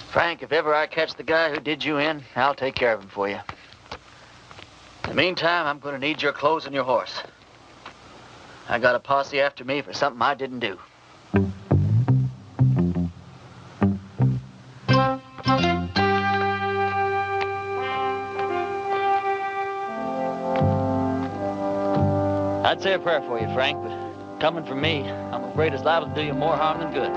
Frank, if ever I catch the guy who did you in, I'll take care of him for you. In the meantime, I'm going to need your clothes and your horse. I got a posse after me for something I didn't do. I'd say a prayer for you, Frank, but coming from me, I'm afraid it's liable to do you more harm than good.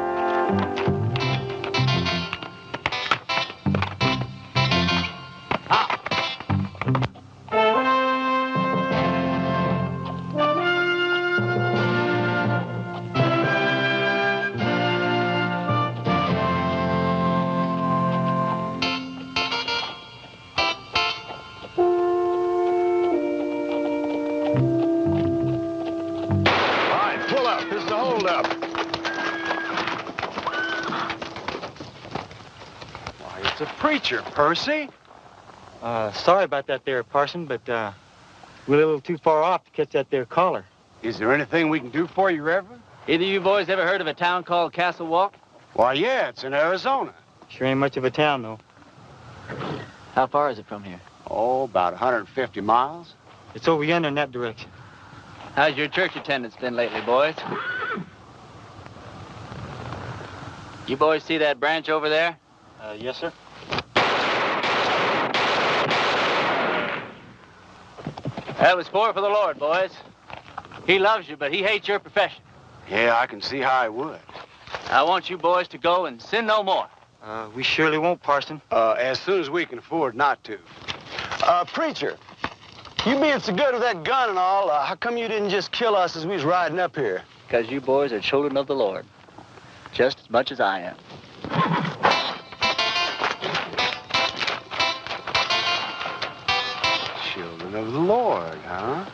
Preacher, Percy. Sorry about that there, Parson, but we're a little too far off to catch that there caller. Is there anything we can do for you, Reverend? Either you boys ever heard of a town called Castle Walk? Why, yeah, it's in Arizona. Sure ain't much of a town, though. How far is it from here? Oh, about 150 miles. It's over yonder in that direction. How's your church attendance been lately, boys? You boys see that branch over there? Yes, sir. That was for the Lord, boys. He loves you, but he hates your profession. Yeah, I can see how he would. I want you boys to go and sin no more. We surely won't, Parson. As soon as we can afford not to. Preacher, you being so good with that gun and all, how come you didn't just kill us as we was riding up here? Because you boys are children of the Lord, just as much as I am. Children of the Lord, huh?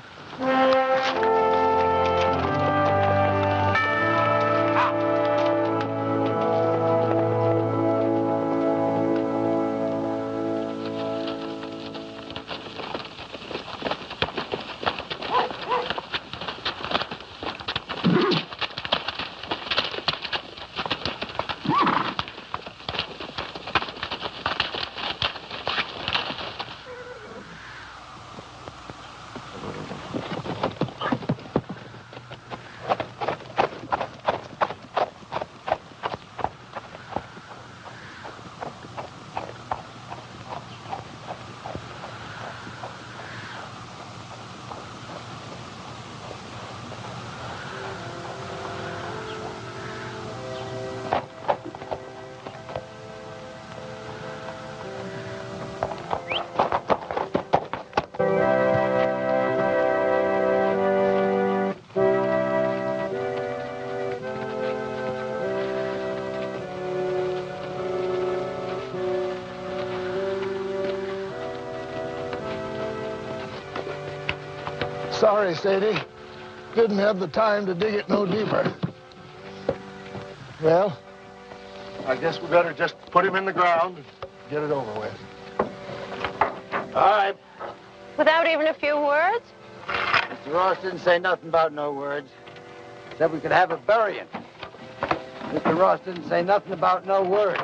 Sorry, Sadie. Didn't have the time to dig it no deeper. Well, I guess we better just put him in the ground and get it over with. All right. Without even a few words? Mr. Ross didn't say nothing about no words. Said we could have a burying. Mr. Ross didn't say nothing about no words.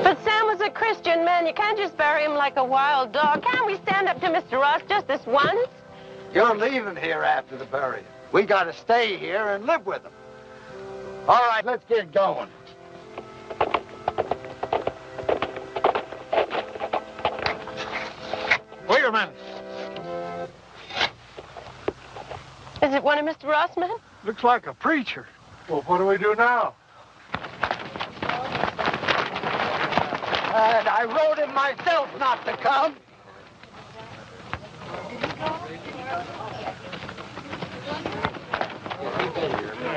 But Sam was a Christian man. You can't just bury him like a wild dog. Can't we stand up to Mr. Ross just this once? You're leaving here after the burial. We got to stay here and live with him. All right, let's get going. Wait a minute. Is it one of Mr. Ross' men? Looks like a preacher. Well, what do we do now? And I wrote him myself not to come.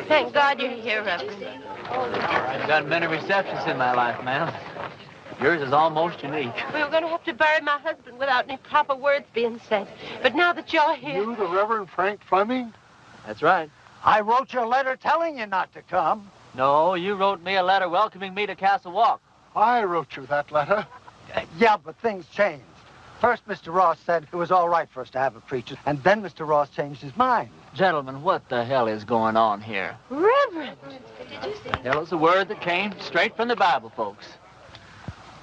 Thank God you're here, Reverend. I've done many receptions in my life, ma'am. Yours is almost unique. We were going to have to bury my husband without any proper words being said. But now that you're here... You, the Reverend Frank Fleming? That's right. I wrote you a letter telling you not to come. No, you wrote me a letter welcoming me to Castle Walk. I wrote you that letter. Yeah, but things changed. First, Mr. Ross said it was all right for us to have a preacher, and then Mr. Ross changed his mind. Gentlemen, what the hell is going on here? Reverend! The hell is a word that came straight from the Bible, folks.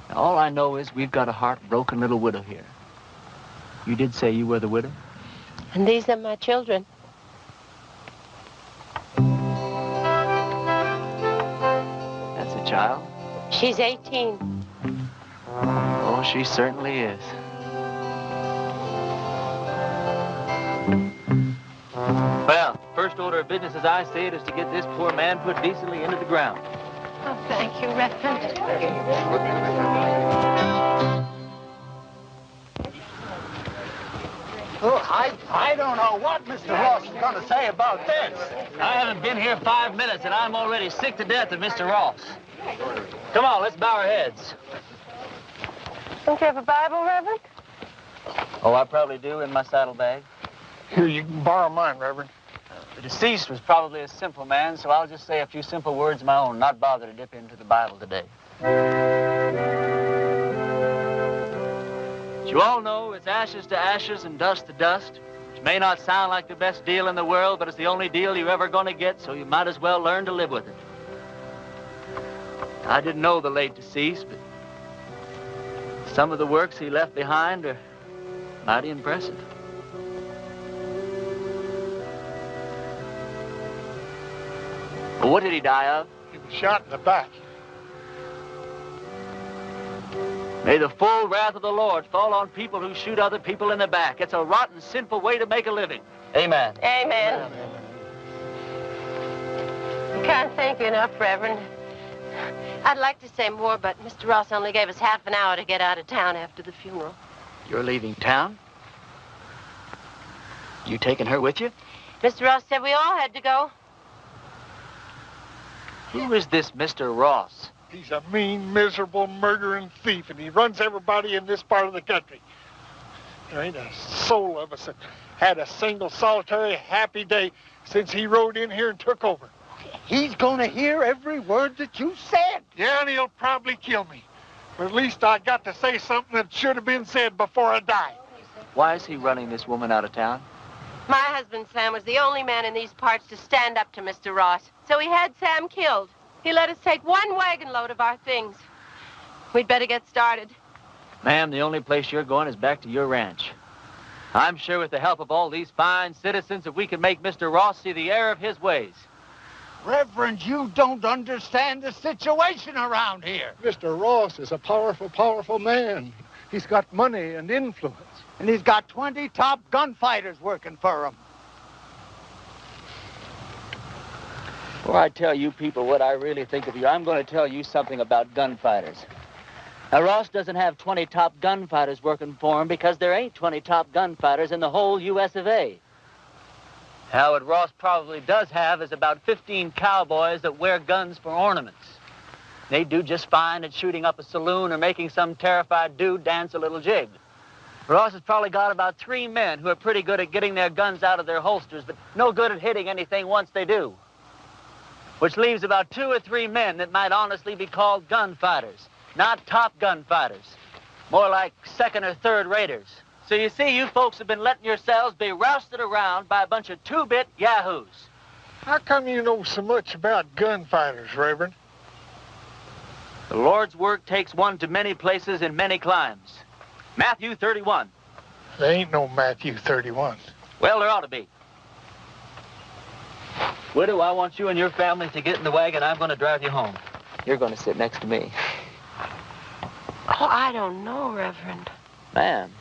Now, all I know is we've got a heartbroken little widow here. You did say you were the widow? And these are my children. That's a child? She's 18. Oh, she certainly is. Well, first order of business as I see it is to get this poor man put decently into the ground. Oh, thank you, Reverend. Oh, I don't know what Mr. Ross is going to say about this. I haven't been here 5 minutes, and I'm already sick to death of Mr. Ross. Come on, let's bow our heads. Don't you have a Bible, Reverend? Oh, I probably do in my saddlebag. Here, you can borrow mine, Reverend. The deceased was probably a simple man, so I'll just say a few simple words of my own, not bother to dip into the Bible today. As you all know, it's ashes to ashes and dust to dust, which may not sound like the best deal in the world, but it's the only deal you're ever going to get, so you might as well learn to live with it. I didn't know the late deceased, but some of the works he left behind are mighty impressive. Well, what did he die of? He was shot in the back. May the full wrath of the Lord fall on people who shoot other people in the back. It's a rotten, sinful way to make a living. Amen. Amen. I can't thank you enough, Reverend. I'd like to say more, but Mr. Ross only gave us half an hour to get out of town after the funeral. You're leaving town? You taking her with you? Mr. Ross said we all had to go. Who is this Mr. Ross? He's a mean, miserable, murdering thief, and he runs everybody in this part of the country. There ain't a soul of us that had a single, solitary, happy day since he rode in here and took over. He's going to hear every word that you said. Yeah, and he'll probably kill me. But at least I got to say something that should have been said before I die. Why is he running this woman out of town? My husband, Sam, was the only man in these parts to stand up to Mr. Ross. So he had Sam killed. He let us take one wagon load of our things. We'd better get started. Ma'am, the only place you're going is back to your ranch. I'm sure with the help of all these fine citizens that we can make Mr. Ross see the error of his ways. Reverend, you don't understand the situation around here. Mr. Ross is a powerful, powerful man. He's got money and influence. And he's got 20 top gunfighters working for him. Before I tell you people what I really think of you, I'm going to tell you something about gunfighters. Now, Ross doesn't have 20 top gunfighters working for him because there ain't 20 top gunfighters in the whole U.S. of A. Now, what Ross probably does have is about 15 cowboys that wear guns for ornaments. They do just fine at shooting up a saloon or making some terrified dude dance a little jig. Ross has probably got about 3 men who are pretty good at getting their guns out of their holsters, but no good at hitting anything once they do. Which leaves about 2 or 3 men that might honestly be called gunfighters. Not top gunfighters. More like second or third raters. So you see, you folks have been letting yourselves be rousted around by a bunch of 2-bit yahoos. How come you know so much about gunfighters, Reverend? The Lord's work takes one to many places in many climes. Matthew 31. There ain't no Matthew 31. Well, there ought to be. Widow, I want you and your family to get in the wagon. I'm going to drive you home. You're going to sit next to me. Oh, I don't know, Reverend. Ma'am,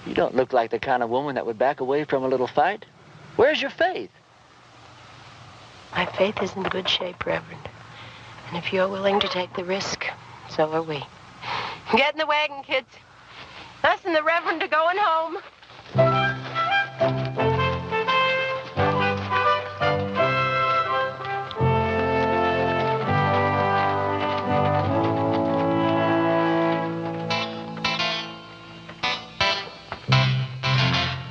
you don't look like the kind of woman that would back away from a little fight. Where's your faith? My faith is in good shape, Reverend. And if you're willing to take the risk, so are we. Get in the wagon, kids. Us and the Reverend are going home.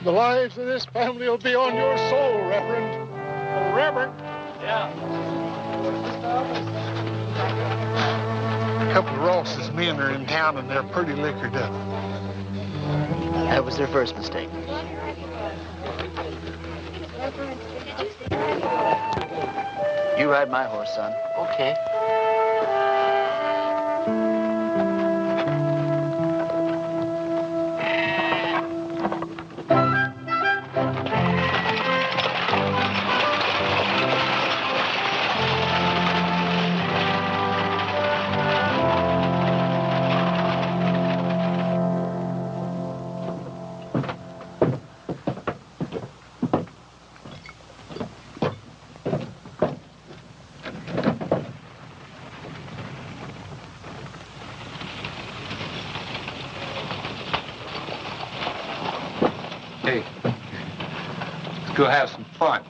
The lives of this family will be on your soul, Reverend. Oh, Reverend. Yeah. A couple of Ross's men are in town and they're pretty liquored up. That was their first mistake. You ride my horse, son. Okay. Hey, let's go have some fun.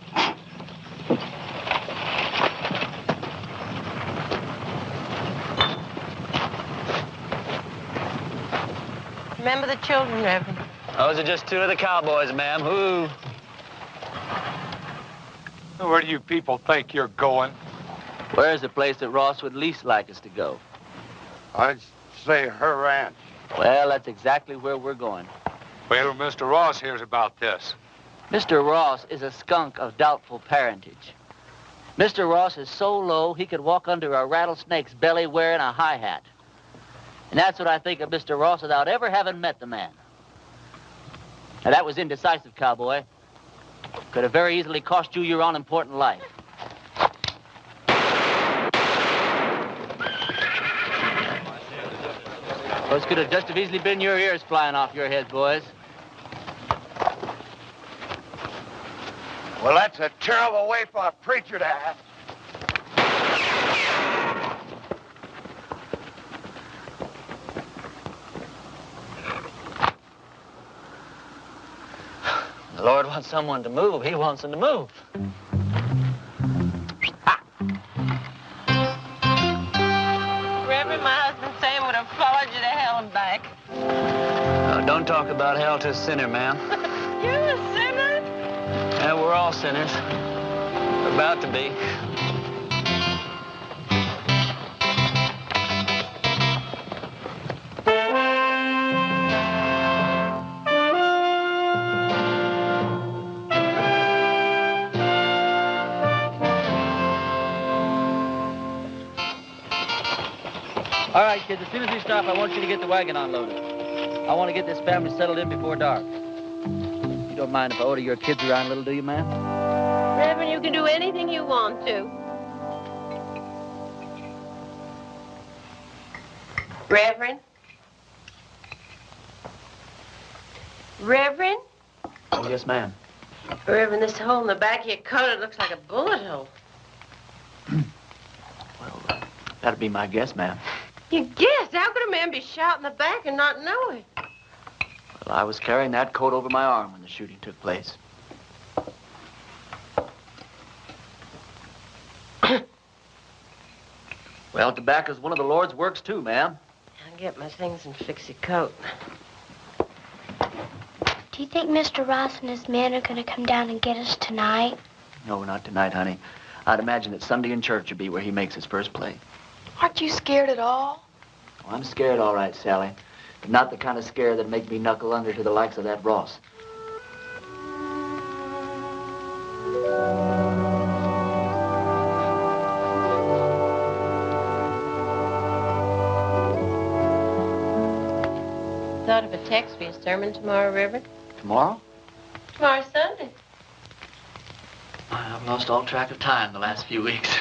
Remember the children, Reverend. Those are just two of the cowboys, ma'am. Who? Where do you people think you're going? Where's the place that Ross would least like us to go? I'd say her ranch. Well, that's exactly where we're going. Wait till Mr. Ross hears about this. Mr. Ross is a skunk of doubtful parentage. Mr. Ross is so low he could walk under a rattlesnake's belly wearing a high hat. And that's what I think of Mr. Ross without ever having met the man. Now, that was indecisive, cowboy. Could have very easily cost you your all-important life. Those could have just as easily been your ears flying off your heads, boys. Well, that's a terrible way for a preacher to act. The Lord wants someone to move. He wants them to move. Reverend, my husband Sam would have followed you to hell and back. Don't talk about hell to a sinner, ma'am. You're a sinner? Yeah, we're all sinners. We're about to be. All right, kids, as soon as we stop, I want you to get the wagon unloaded. I want to get this family settled in before dark. You don't mind if I order your kids around a little, do you, ma'am? Reverend, you can do anything you want to. Reverend? Reverend? Oh, yes, ma'am. Reverend, this hole in the back of your coat, it looks like a bullet hole. That'd be my guess, ma'am. You guessed? How could a man be shot in the back and not know it? Well, I was carrying that coat over my arm when the shooting took place. Well, tobacco's one of the Lord's works, too, ma'am. I'll get my things and fix your coat. Do you think Mr. Ross and his men are going to come down and get us tonight? No, not tonight, honey. I'd imagine that Sunday in church would be where he makes his first play. Aren't you scared at all? Oh, I'm scared, all right, Sally. But not the kind of scare that'd make me knuckle under to the likes of that Ross. have a text for your sermon tomorrow, Reverend? Tomorrow? Tomorrow's Sunday. I've lost all track of time the last few weeks.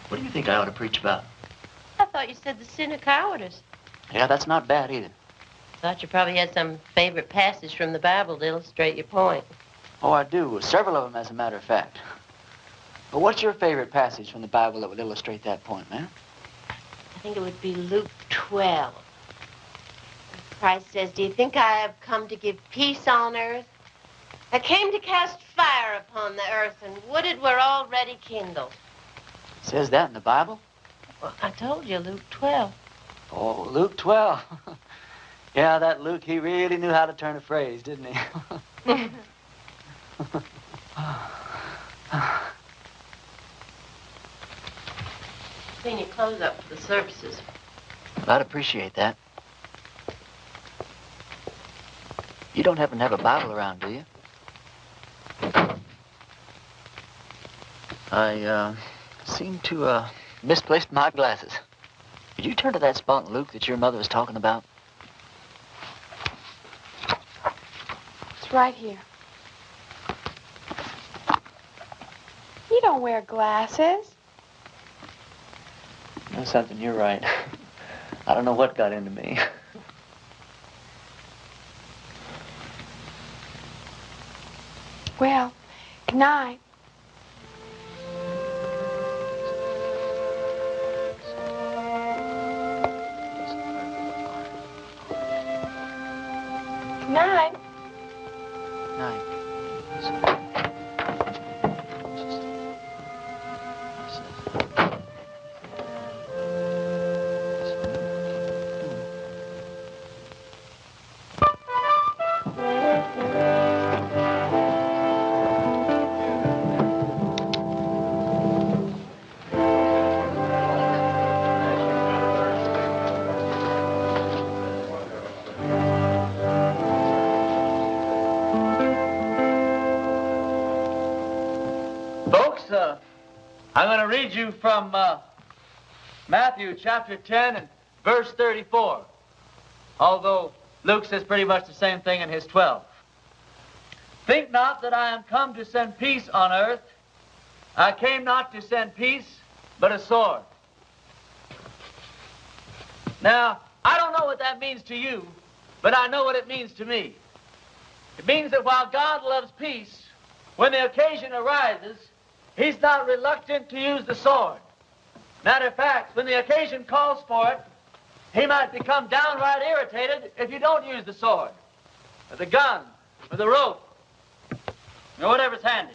What do you think I ought to preach about? I thought you said the sin of cowardice. Yeah, that's not bad either. Thought you probably had some favorite passage from the Bible to illustrate your point. Oh, I do. Several of them, as a matter of fact. But what's your favorite passage from the Bible that would illustrate that point, man? I think it would be Luke 12. Christ says, do you think I have come to give peace on earth? I came to cast fire upon the earth, and would it were already kindled. It says that in the Bible? Well, I told you, Luke 12. Oh, Luke 12. Yeah, that Luke, he really knew how to turn a phrase, didn't he? Clean your clothes up for the services. I'd appreciate that. You don't happen to have a Bible around, do you? I seem to misplaced my glasses. Could you turn to that spot in Luke that your mother was talking about? It's right here. You don't wear glasses. You know something, you're right. I don't know what got into me. Well, good night. Good night. I'm going to read you from Matthew chapter 10 and verse 34, although Luke says pretty much the same thing in his 12. Think not that I am come to send peace on earth. I came not to send peace, but a sword. Now, I don't know what that means to you, but I know what it means to me. It means that while God loves peace, when the occasion arises, He's not reluctant to use the sword. Matter of fact, when the occasion calls for it, He might become downright irritated if you don't use the sword, or the gun, or the rope, or whatever's handy.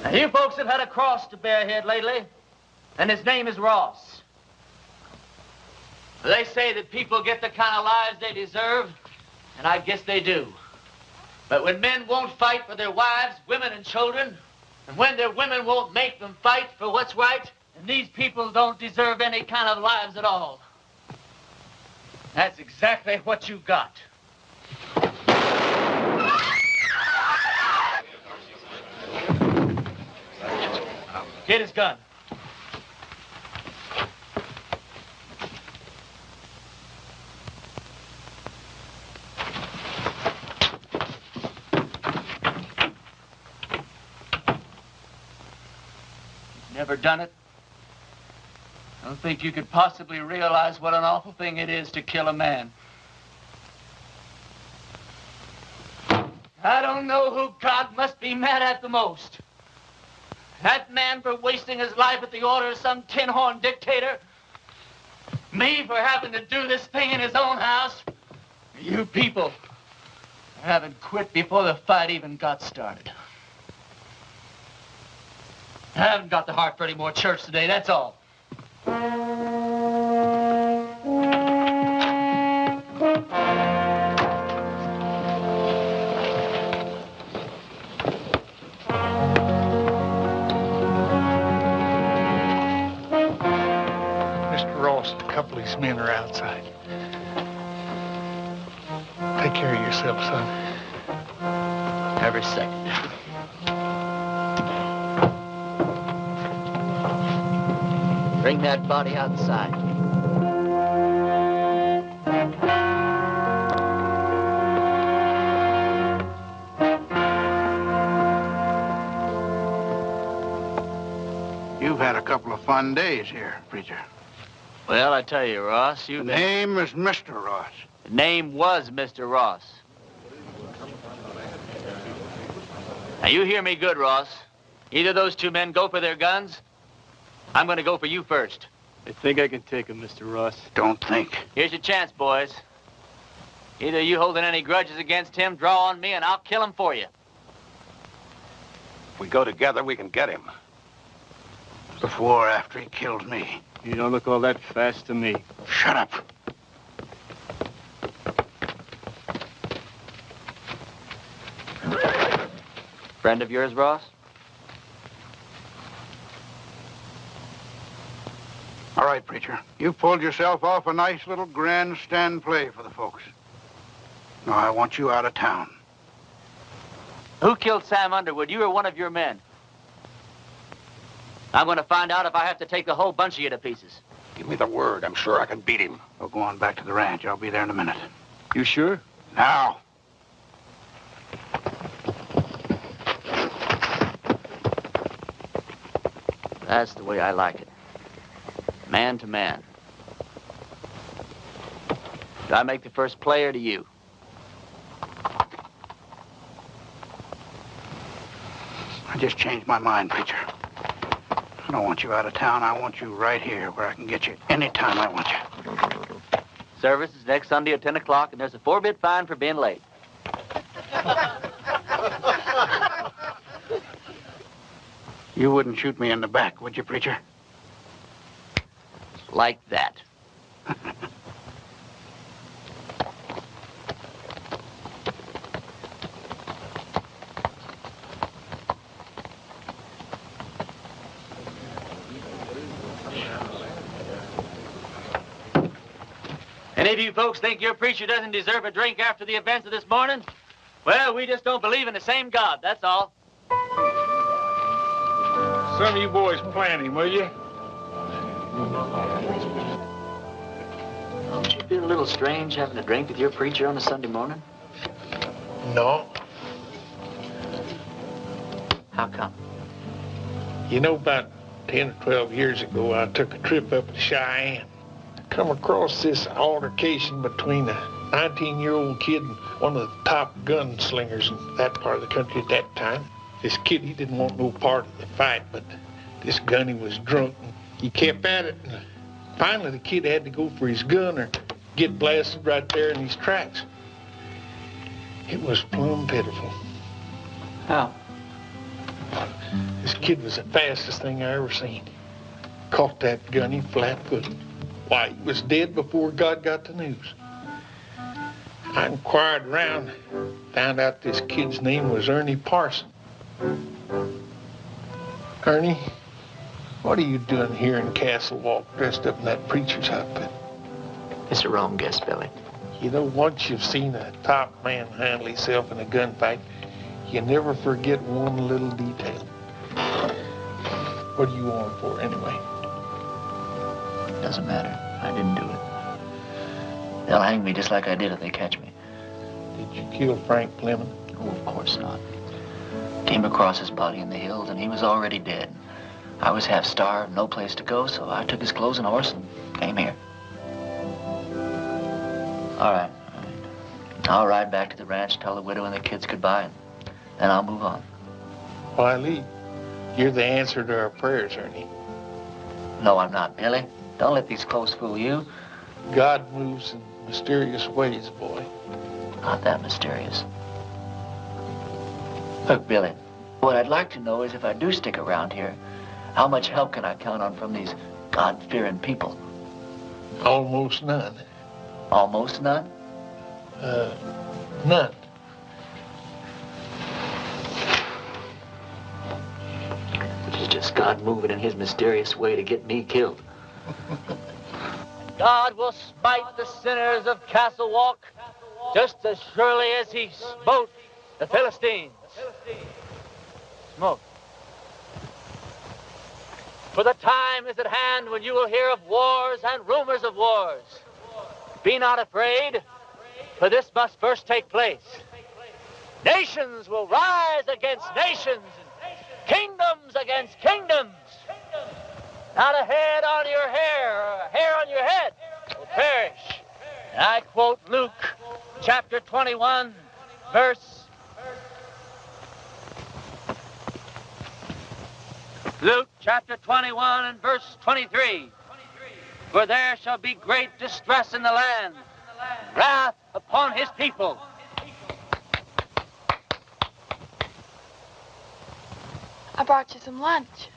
Now, you folks have had a cross to bear here lately, and his name is Ross. They say that people get the kind of lives they deserve, and I guess they do. But when men won't fight for their wives, women, and children, and when their women won't make them fight for what's right, and these people don't deserve any kind of lives at all. That's exactly what you got. Get his gun. You've never done it? I don't think you could possibly realize what an awful thing it is to kill a man. I don't know who God must be mad at the most. That man for wasting his life at the order of some tin-horn dictator. Me for having to do this thing in his own house. You people for having quit before the fight even got started. I haven't got the heart for any more church today, that's all. couple of his men are outside. Take care of yourself, son. Every second. Bring that body outside. You've had a couple of fun days here, preacher. Well, I tell you, Ross, The name is Mr. Ross. The name was Mr. Ross. Now, you hear me good, Ross. Either those two men go for their guns. I'm going to go for you first. I think I can take him, Mr. Ross. Don't think. Here's your chance, boys. Either you holding any grudges against him, draw on me, and I'll kill him for you. If we go together, we can get him. Before or after he kills me. You don't look all that fast to me. Shut up. Friend of yours, Ross? All right, preacher. You pulled yourself off a nice little grandstand play for the folks. Now, I want you out of town. Who killed Sam Underwood, you or one of your men? I'm going to find out if I have to take the whole bunch of you to pieces. Give me the word. I'm sure I can beat him. We'll go on back to the ranch. I'll be there in a minute. You sure? Now. That's the way I like it. Man to man. Do I make the first play or do you? I just changed my mind, preacher. I don't want you out of town. I want you right here where I can get you anytime I want you. Service is next Sunday at 10 o'clock, and there's a 4-bit fine for being late. You wouldn't shoot me in the back, would you, preacher? Like that. Any of you folks think your preacher doesn't deserve a drink after the events of this morning? Well, we just don't believe in the same God, that's all. Some of you boys plan him, will you? Don't you feel a little strange having a drink with your preacher on a Sunday morning? No. How come? You know, about 10 or 12 years ago, I took a trip up to Cheyenne. Come across this altercation between a 19-year-old kid and one of the top gunslingers in that part of the country at that time. This kid, he didn't want no part of the fight, but this gunny was drunk. And he kept at it, and finally the kid had to go for his gun or get blasted right there in his tracks. It was plumb pitiful. How? This kid was the fastest thing I ever seen. Caught that gunny flat-footed. Why, he was dead before God got the news. I inquired around, found out this kid's name was Ernie Parson. Ernie, what are you doing here in Castle Walk dressed up in that preacher's outfit? It's a wrong guess, Billy. You know, once you've seen a top man handle himself in a gunfight, you never forget one little detail. What are you on for, anyway? Doesn't matter. I didn't do it. They'll hang me just like I did if they catch me. Did you kill Frank Fleming? Oh, of course not. Came across his body in the hills, and he was already dead. I was half starved, no place to go, so I took his clothes and horse and came here. All right. I'll ride back to the ranch, tell the widow and the kids goodbye, and then I'll move on. Why, Lee? You're the answer to our prayers, Ernie. No, I'm not, Billy. Don't let these clothes fool you. God moves in mysterious ways, boy. Not that mysterious. Look, Billy, what I'd like to know is if I do stick around here, how much help can I count on from these God-fearing people? Almost none. Almost none? None. Which is just God moving in his mysterious way to get me killed. God will smite the sinners of Castle Walk just as surely as he smote the Philistines. Smote. For the time is at hand when you will hear of wars and rumors of wars. Be not afraid, for this must first take place. Nations will rise against nations, and kingdoms against kingdoms. Not a head on your hair, or a hair on your head will perish. And I quote Luke chapter 21, verse... Luke chapter 21 and verse 23. For there shall be great distress in the land, wrath upon his people. I brought you some lunch.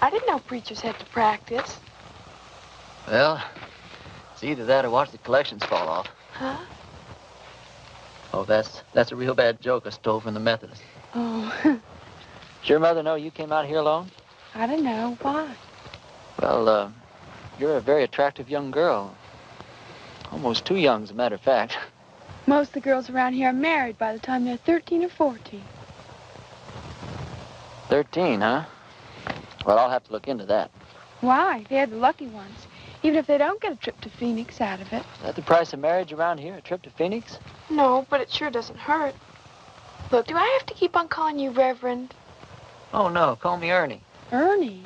I didn't know preachers had to practice. Well, it's either that or watch the collections fall off. Huh? Oh, that's a real bad joke I stole from the Methodists. Oh. Does your mother know you came out here alone? I don't know. Why? Well, you're a very attractive young girl. Almost too young, as a matter of fact. Most of the girls around here are married by the time they're 13 or 14. 13, huh? Well, I'll have to look into that. Why? They're the lucky ones. Even if they don't get a trip to Phoenix out of it. Is that the price of marriage around here, a trip to Phoenix? No, but it sure doesn't hurt. Look, do I have to keep on calling you Reverend? Oh, no. Call me Ernie. Ernie?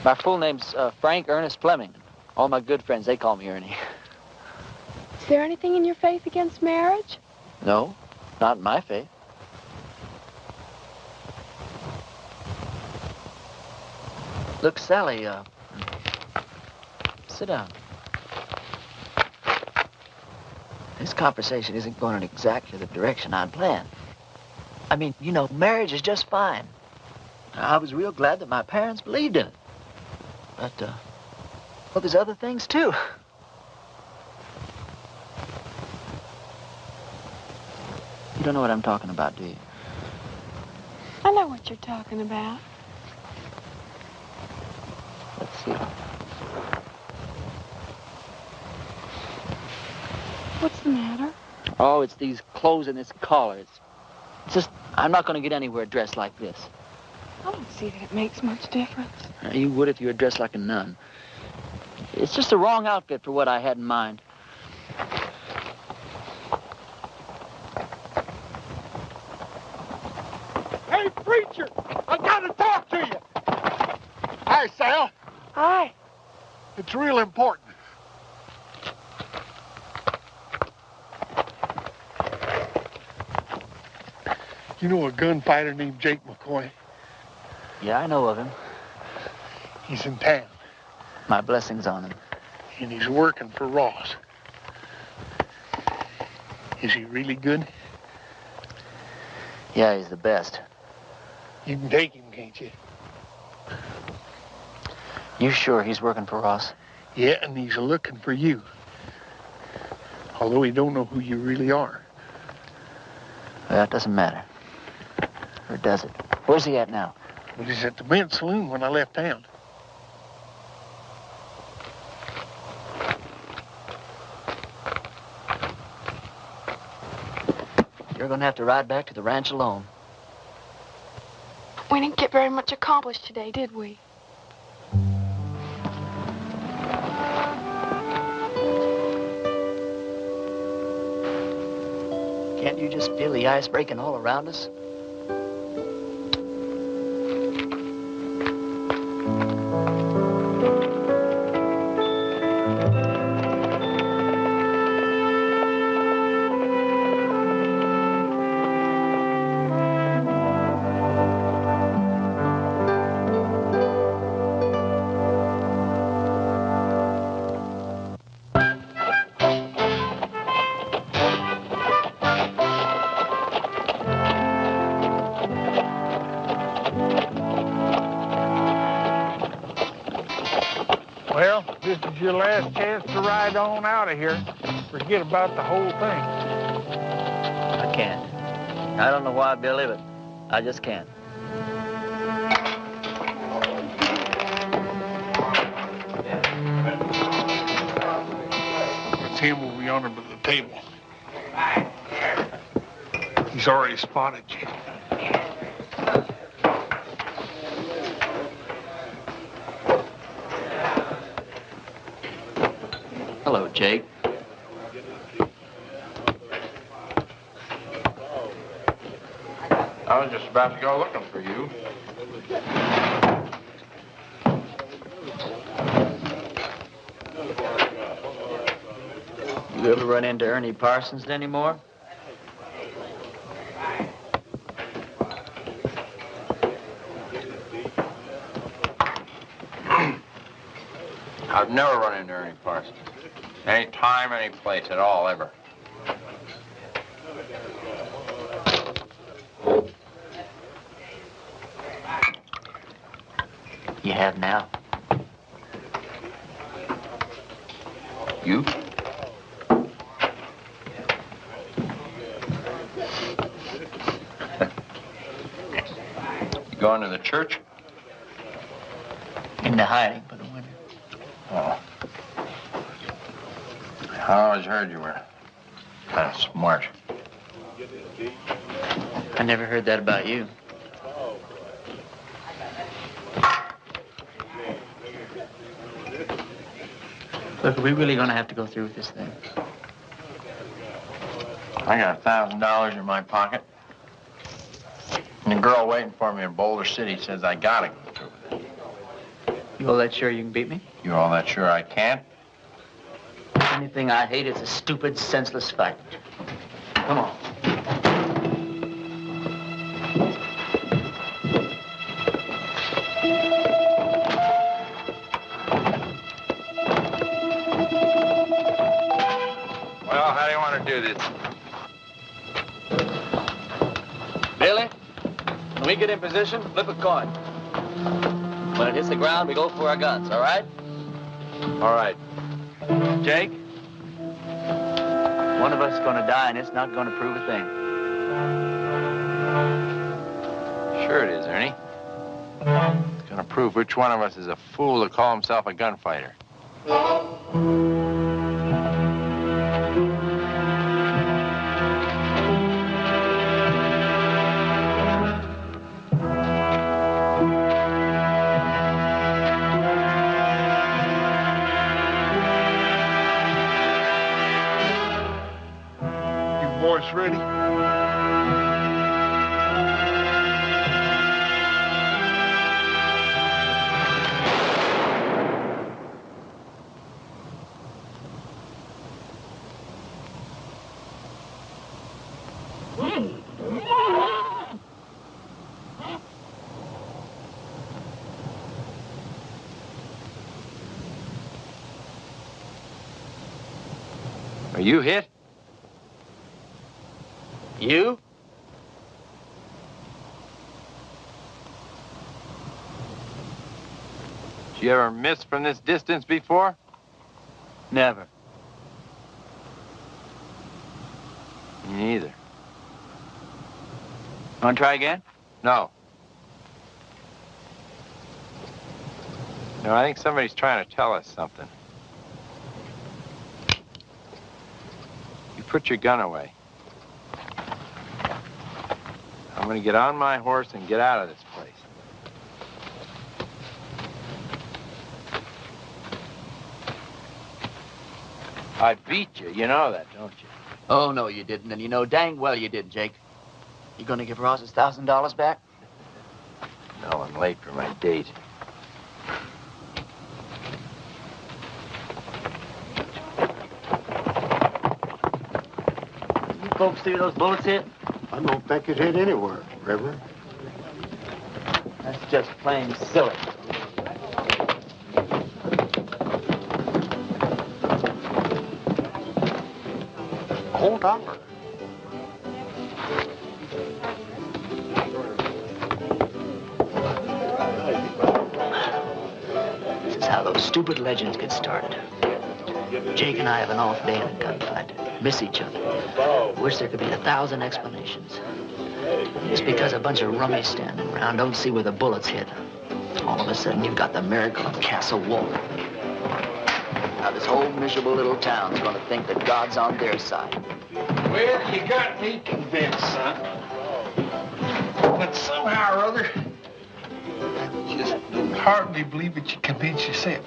My full name's Frank Ernest Fleming. All my good friends, they call me Ernie. Is there anything in your faith against marriage? No, not in my faith. Look, Sally, sit down. This conversation isn't going in exactly the direction I'd planned. I mean, you know, marriage is just fine. I was real glad that my parents believed in it. But, well, there's other things, too. You don't know what I'm talking about, do you? I know what you're talking about. Let's see. What's the matter? Oh, it's these clothes and this collar. It's just, I'm not going to get anywhere dressed like this. I don't see that it makes much difference. You would if you were dressed like a nun. It's just the wrong outfit for what I had in mind. Hey, preacher! I gotta talk to you! Hi, Sal. Hi. It's real important. You know a gunfighter named Jake McCoy? Yeah, I know of him. He's in town. My blessings on him. And he's working for Ross. Is he really good? Yeah, he's the best. You can take him, can't you? You sure he's working for Ross? Yeah, and he's looking for you. Although he don't know who you really are. Well, that doesn't matter. Or does it? Where's he at now? Well, he's at the men's saloon when I left town. You're going to have to ride back to the ranch alone. We didn't get very much accomplished today, did we? Can't you just feel the ice breaking all around us? Well, this is your last chance to ride on out of here. Forget about the whole thing. I can't. I don't know why, Billy, but I just can't. It's him over yonder by the table. He's already spotted you. Hello, Jake. I was just about to go looking for you. You ever run into Ernie Parsons anymore? I've never run into Ernie Parsons. Any time, any place at all, ever. You have now. You? You going to the church? Into hiding for the winter. Oh. I always heard you were kind of smart. I never heard that about you. Look, are we really going to have to go through with this thing? I got $1,000 in my pocket. And the girl waiting for me in Boulder City says I gotta go through with it. You all that sure you can beat me? You all that sure I can't? The only thing I hate is a stupid, senseless fight. Come on. Well, how do you want to do this? Billy, when we get in position, flip a coin. When it hits the ground, we go for our guns, all right? All right. Jake, one of us is going to die, and it's not going to prove a thing. Sure it is, Ernie. It's going to prove which one of us is a fool to call himself a gunfighter. Boys ready? Are you hit? You? Did you ever miss from this distance before? Never. Me neither. Want to try again? No. No, I think somebody's trying to tell us something. You put your gun away. I'm going to get on my horse and get out of this place. I beat you. You know that, don't you? Oh, no, you didn't. And you know dang well you did, Jake. You going to give Ross his $1,000 back? No, I'm late for my date. You folks see those bullets hit? I don't think it hit anywhere, Reverend. That's just plain silly. Whole dollar. This is how those stupid legends get started. Jake and I have an off day in a gunfight. Miss each other. Wish there could be 1,000 explanations. It's because a bunch of rummies standing around don't see where the bullets hit. All of a sudden, you've got the miracle of Castle Wolf. Now this whole miserable little town's gonna think that God's on their side. Well, you got me convinced, son. But somehow or other, I just can hardly believe that you convinced yourself.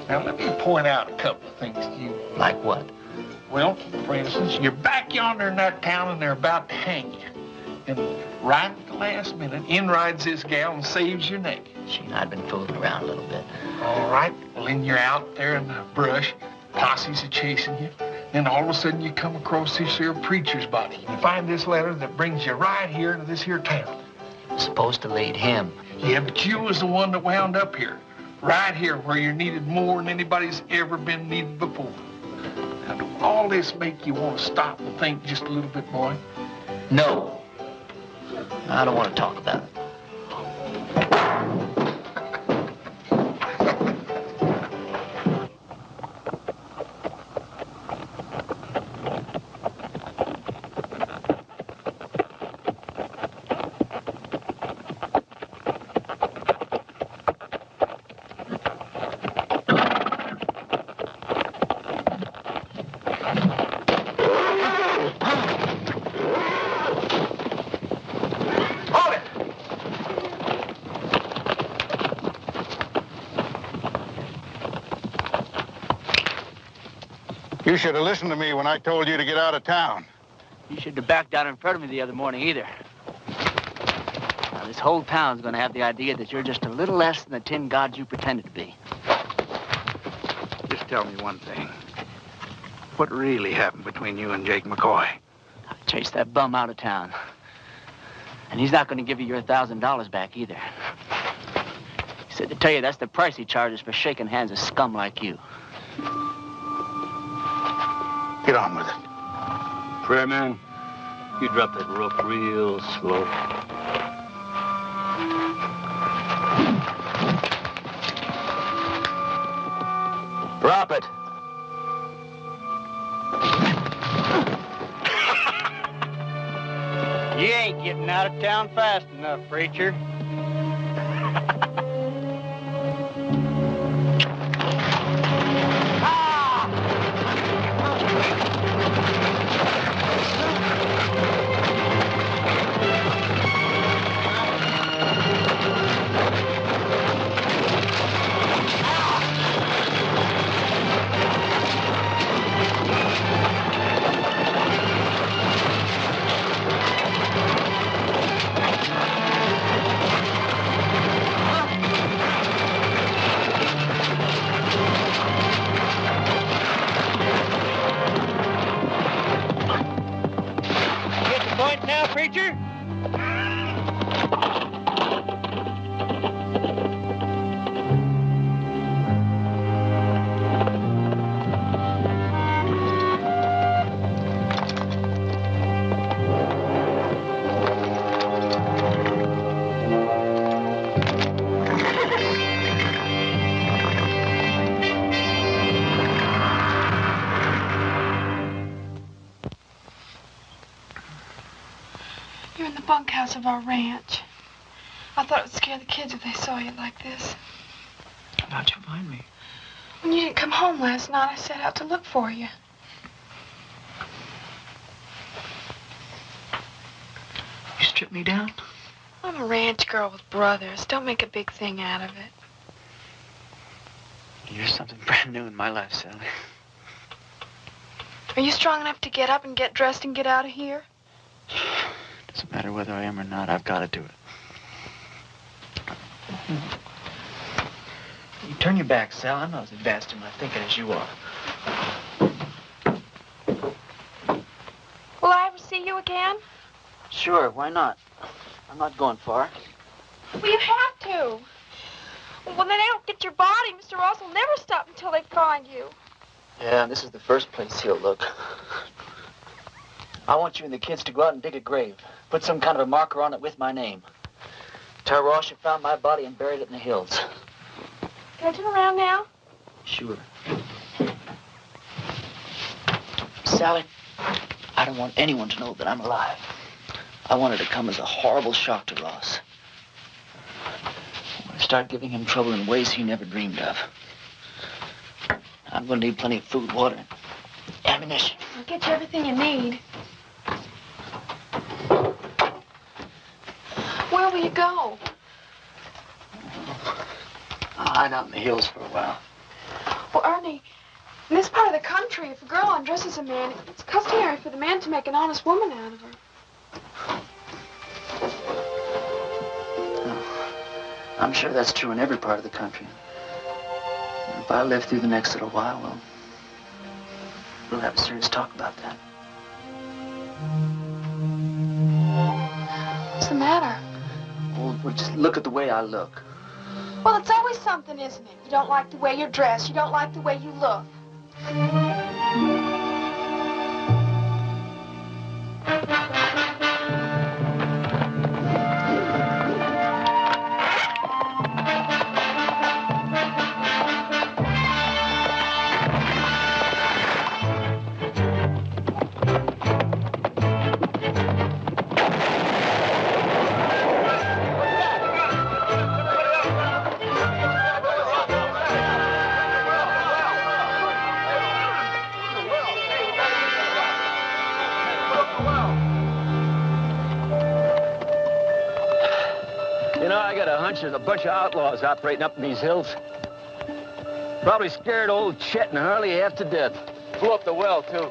Now, let me point out a couple of things to you. Like what? Well, for instance, you're back yonder in that town and they're about to hang you. And right at the last minute, in rides this gal and saves your neck. She and I'd been fooling around a little bit. All right. Well, then you're out there in the brush. Posses are chasing you. Then all of a sudden you come across this here preacher's body. You find this letter that brings you right here to this here town. You're supposed to lead him. Yeah, but you was the one that wound up here. Right here where you're needed more than anybody's ever been needed before. Now, do all this make you want to stop and think just a little bit, boy? No. I don't want to talk about it. You should have listened to me when I told you to get out of town. You shouldn't have backed down in front of me the other morning either. Now, this whole town's gonna have the idea that you're just a little less than the tin god you pretended to be. Just tell me one thing. What really happened between you and Jake McCoy? I chased that bum out of town. And he's not gonna give you your $1,000 back either. He said to tell you that's the price he charges for shaking hands with scum like you. Get on with it. Prayer man, you drop that rope real slow. Drop it. You ain't getting out of town fast enough, preacher. Preacher? You're in the bunkhouse of our ranch. I thought it would scare the kids if they saw you like this. How'd you find me? When you didn't come home last night, I set out to look for you. You stripped me down? I'm a ranch girl with brothers. Don't make a big thing out of it. You're something brand new in my life, Sally. Are you strong enough to get up and get dressed and get out of here? Doesn't matter whether I am or not, I've got to do it. You turn your back, Sal. I'm not as advanced in my thinking as you are. Will I ever see you again? Sure, why not? I'm not going far. Well, you have to. When they don't get your body, Mr. Ross will never stop until they find you. Yeah, and this is the first place he'll look. I want you and the kids to go out and dig a grave. Put some kind of a marker on it with my name. Tell Ross you found my body and buried it in the hills. Can I turn around now? Sure. Sally, I don't want anyone to know that I'm alive. I want it to come as a horrible shock to Ross. I want to start giving him trouble in ways he never dreamed of. I'm gonna need plenty of food, water, and ammunition. I'll get you everything you need. Where will you go? I'll hide out in the hills for a while. Well, Ernie, in this part of the country, if a girl undresses a man, it's customary for the man to make an honest woman out of her. I'm sure that's true in every part of the country. If I live through the next little while, well, we'll have a serious talk about that. What's the matter? Well, just look at the way I look. Well, it's always something, isn't it? You don't like the way you're dressed. You don't like the way you look. There's a bunch of outlaws operating up in these hills. Probably scared old Chet and Harley half to death. Blew up the well, too.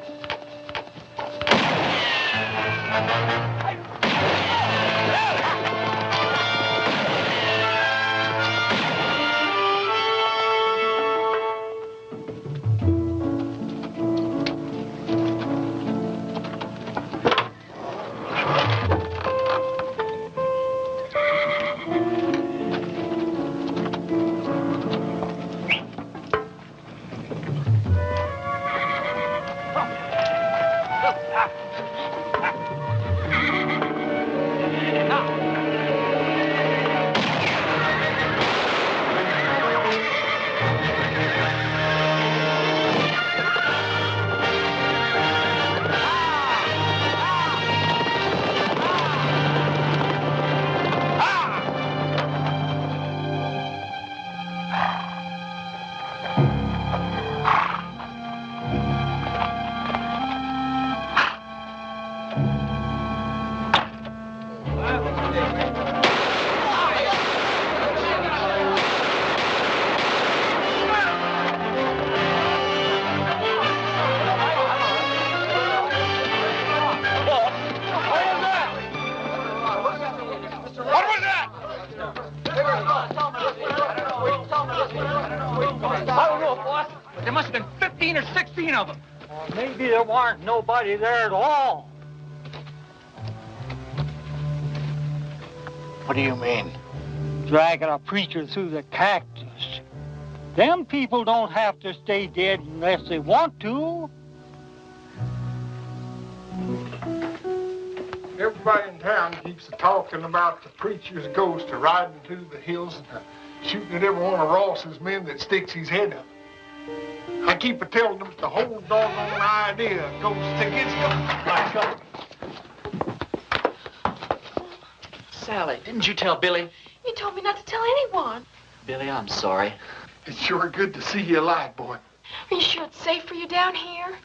Maybe there weren't nobody there at all. What do you mean? Dragging a preacher through the cactus. Them people don't have to stay dead unless they want to. Everybody in town keeps talking about the preacher's ghost riding through the hills and shooting at every one of Ross's men that sticks his head up. I keep telling them it's the whole doggone idea of ghost tickets. Sally, didn't you tell Billy? You told me not to tell anyone. Billy, I'm sorry. It's sure good to see you alive, boy. Are you sure it's safe for you down here?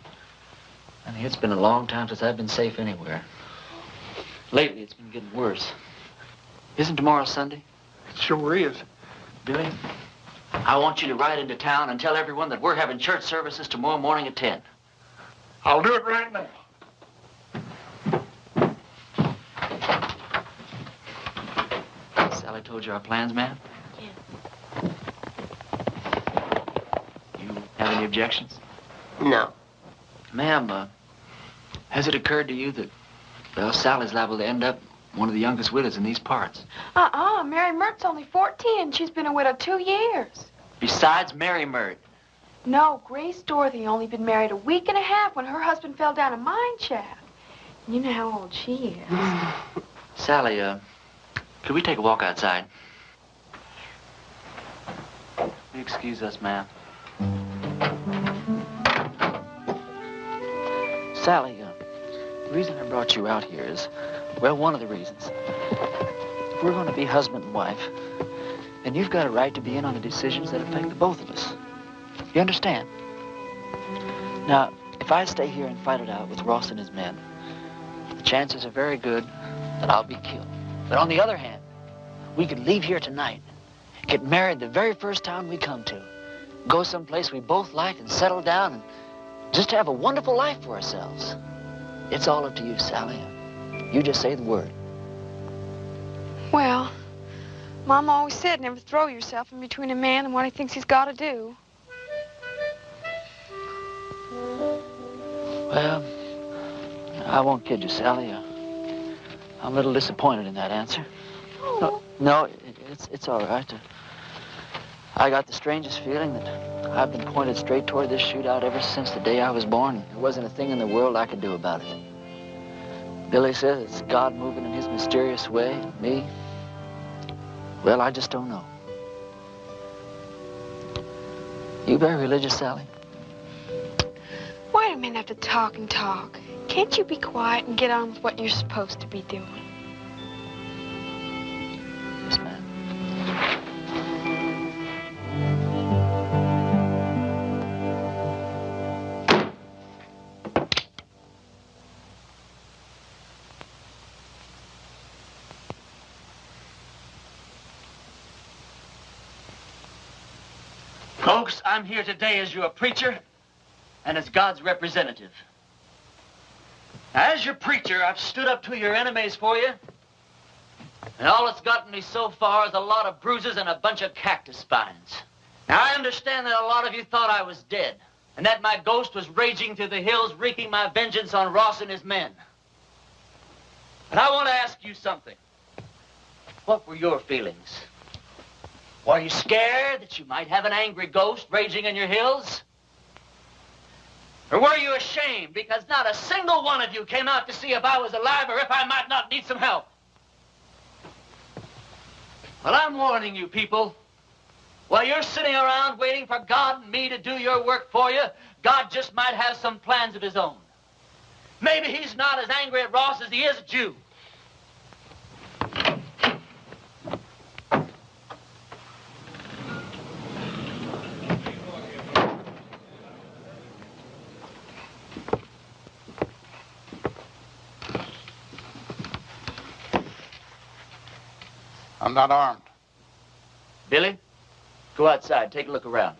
Honey, it's been a long time since I've been safe anywhere. Lately, it's been getting worse. Isn't tomorrow Sunday? It sure is. Billy, I want you to ride into town and tell everyone that we're having church services tomorrow morning at 10. I'll do it right now. Sally told you our plans, ma'am? Yeah. You have any objections? No. Ma'am, has it occurred to you that, well, Sally's liable to end up one of the youngest widows in these parts? Mary Mert's only 14. She's been a widow 2 years. Besides Mary Mert. No, Grace Dorothy only been married a week and a half when her husband fell down a mine shaft. You know how old she is. Sally, could we take a walk outside? Will you excuse us, ma'am? Sally, the reason I brought you out here is, well, one of the reasons. If we're going to be husband and wife, then you've got a right to be in on the decisions that affect the both of us. You understand? Now, if I stay here and fight it out with Ross and his men, the chances are very good that I'll be killed. But on the other hand, we could leave here tonight, get married the very first town we come to, go someplace we both like and settle down and just have a wonderful life for ourselves. It's all up to you, Sally. You just say the word. Well, Mama always said never throw yourself in between a man and what he thinks he's got to do. Well, I won't kid you, Sally. I'm a little disappointed in that answer. No, it's all right. I got the strangest feeling that I've been pointed straight toward this shootout ever since the day I was born. There wasn't a thing in the world I could do about it. Billy says it's God moving in his mysterious way. Me? Well, I just don't know. You very religious, Sally? Why do men have to talk and talk? Can't you be quiet and get on with what you're supposed to be doing? Yes, ma'am. Folks, I'm here today as your preacher and as God's representative. As your preacher, I've stood up to your enemies for you, and all it's gotten me so far is a lot of bruises and a bunch of cactus spines. Now, I understand that a lot of you thought I was dead, and that my ghost was raging through the hills, wreaking my vengeance on Ross and his men. But I want to ask you something. What were your feelings? Were you scared that you might have an angry ghost raging in your hills? Or were you ashamed because not a single one of you came out to see if I was alive or if I might not need some help? Well, I'm warning you people. While you're sitting around waiting for God and me to do your work for you, God just might have some plans of his own. Maybe he's not as angry at Ross as he is at you. I'm not armed. Billy, go outside. Take a look around.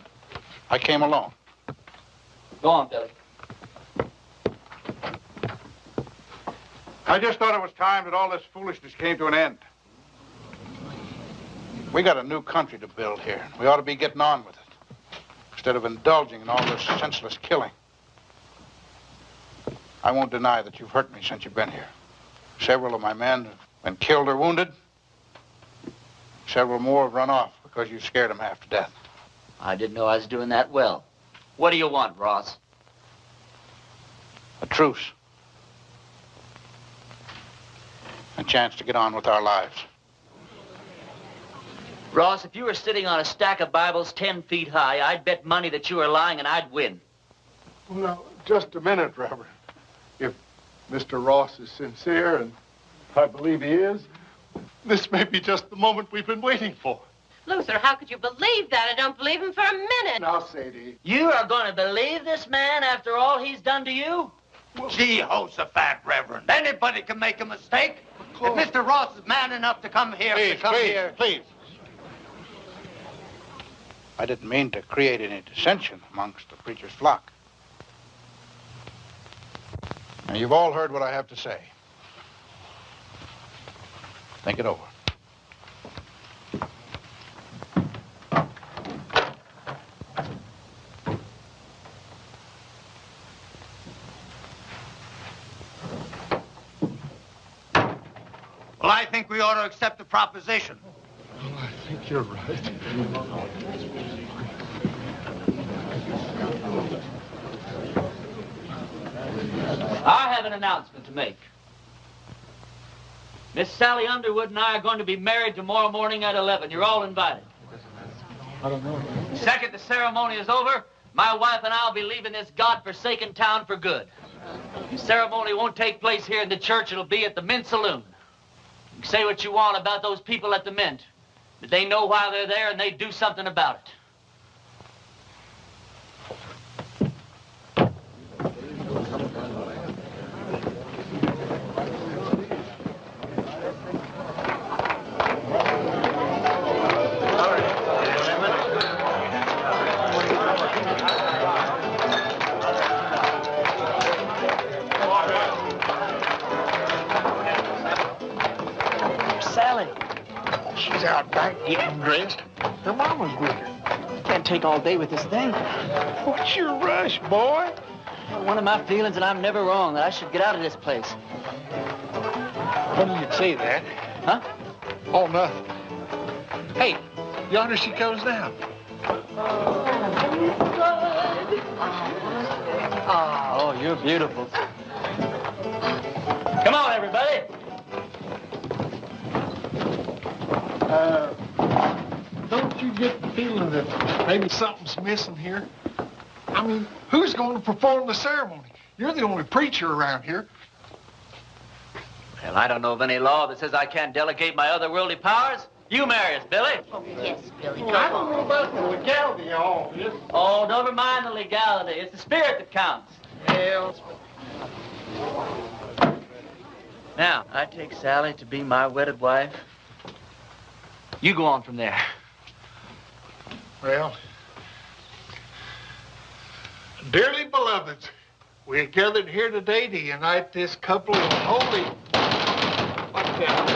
I came alone. Go on, Billy. I just thought it was time that all this foolishness came to an end. We got a new country to build here. We ought to be getting on with it, instead of indulging in all this senseless killing. I won't deny that you've hurt me since you've been here. Several of my men have been killed or wounded. Several more have run off because you scared them half to death. I didn't know I was doing that well. What do you want, Ross? A truce. A chance to get on with our lives. Ross, if you were sitting on a stack of Bibles 10 feet high, I'd bet money that you were lying and I'd win. No, just a minute, Reverend. If Mr. Ross is sincere, and I believe he is, this may be just the moment we've been waiting for. Luther, how could you believe that? I don't believe him for a minute. Now, Sadie. You are going to believe this man after all he's done to you? Jehoshaphat, Reverend. Anybody can make a mistake. If Mr. Ross is man enough to come here, Please. I didn't mean to create any dissension amongst the preacher's flock. Now, you've all heard what I have to say. Think it over. Well, I think we ought to accept the proposition. Well, I think you're right. I have an announcement to make. Miss Sally Underwood and I are going to be married tomorrow morning at 11. You're all invited. I don't know. The second the ceremony is over, my wife and I will be leaving this God-forsaken town for good. The ceremony won't take place here in the church. It'll be at the Mint Saloon. You can say what you want about those people at the Mint, but they know why they're there and they do something about it. out back getting dressed. Her mama's with her. Can't take all day with this thing. What's your rush, boy? One of my feelings, and I'm never wrong, that I should get out of this place. Funny you'd say that. Huh? Oh, nothing. Hey, yonder she comes down. Oh, you're beautiful. Come on, everybody. Don't you get the feeling that maybe something's missing here? I mean, who's going to perform the ceremony? You're the only preacher around here. Well, I don't know of any law that says I can't delegate my otherworldly powers. You marry us, Billy. Oh, yes, Billy. Well, I don't know about the legality of all this. Oh, never mind the legality. It's the spirit that counts. Well, now, I take Sally to be my wedded wife. You go on from there. well, dearly beloveds, we are gathered here today to unite this couple in holy... What's that?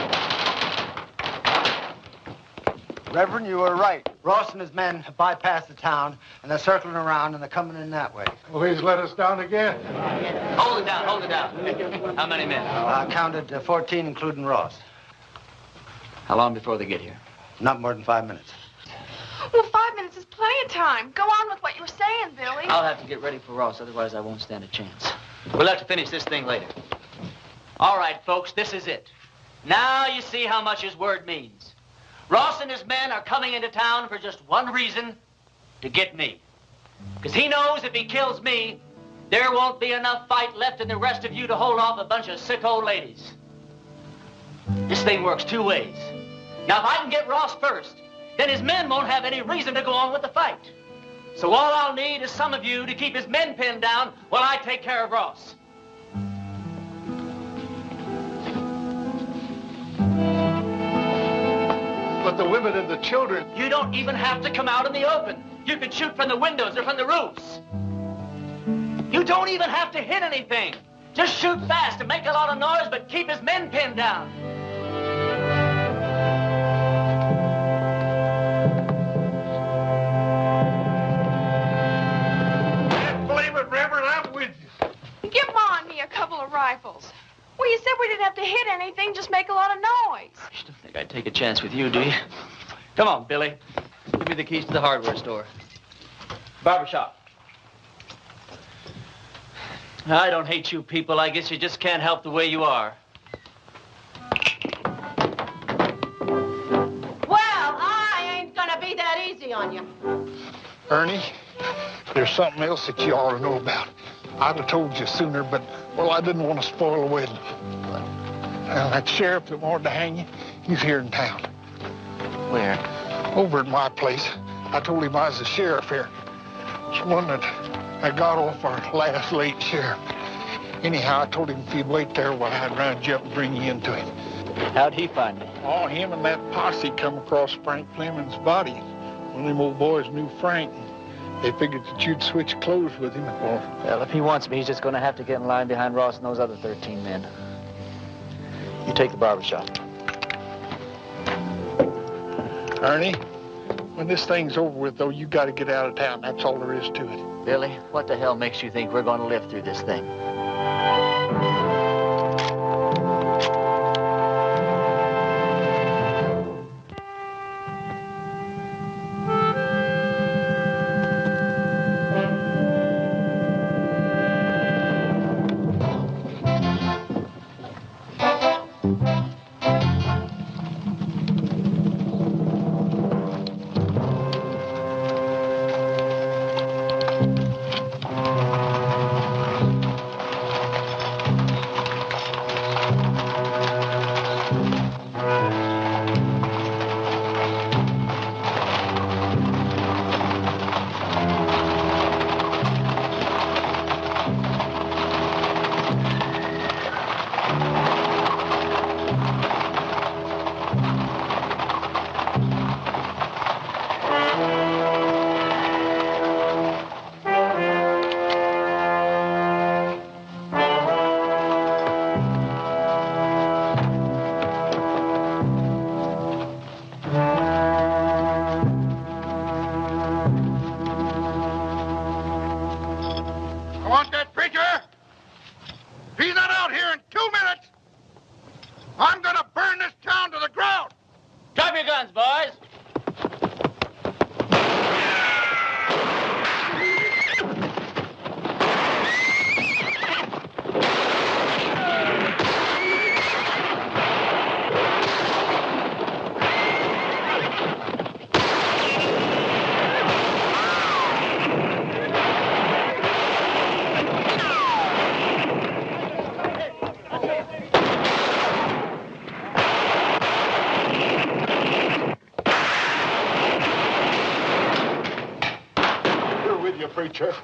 Reverend, you were right. Ross and his men have bypassed the town, and they're circling around, and they're coming in that way. Well, he's let us down again. Hold it down, hold it down. How many men? I counted 14, including Ross. How long before they get here? Not more than 5 minutes. Well, 5 minutes is plenty of time. Go on with what you were saying, Billy. I'll have to get ready for Ross, otherwise I won't stand a chance. We'll have to finish this thing later. All right, folks, this is it. Now you see how much his word means. Ross and his men are coming into town for just one reason, to get me. Because he knows if he kills me, there won't be enough fight left in the rest of you to hold off a bunch of sick old ladies. This thing works two ways. Now, if I can get Ross first, then his men won't have any reason to go on with the fight. So all I'll need is some of you to keep his men pinned down while I take care of Ross. But the women and the children... You don't even have to come out in the open. You can shoot from the windows or from the roofs. You don't even have to hit anything. Just shoot fast and make a lot of noise, but keep his men pinned down. Can't believe it, Reverend. I'm with you. Give Mom and me a couple of rifles. Well, you said we didn't have to hit anything, just make a lot of noise. You don't think I'd take a chance with you, do you? Come on, Billy. Give me the keys to the hardware store. Barbershop. I don't hate you people. I guess you just can't help the way you are. Well, I ain't gonna be that easy on you. Ernie, there's something else that you ought to know about. I'd have told you sooner, but, well, I didn't want to spoil the wedding. Well, that sheriff that wanted to hang you, he's here in town. Where? Over at my place. I told him I was the sheriff here. It's one that I got off our last late sheriff. Anyhow, I told him if he'd wait there while I'd round you up and bring you into him. How'd he find me? Oh, him and that posse come across Frank Fleming's body. One of them old boys knew Frank. They figured that you'd switch clothes with him. Well, if he wants me, he's just going to have to get in line behind Ross and those other 13 men. You take the barbershop. Ernie, when this thing's over with, though, you got to get out of town. That's all there is to it. Billy, what the hell makes you think we're going to live through this thing? want that preacher? If he's not out here in 2 minutes, I'm gonna burn this town to the ground. Drop your guns, boys. Preacher.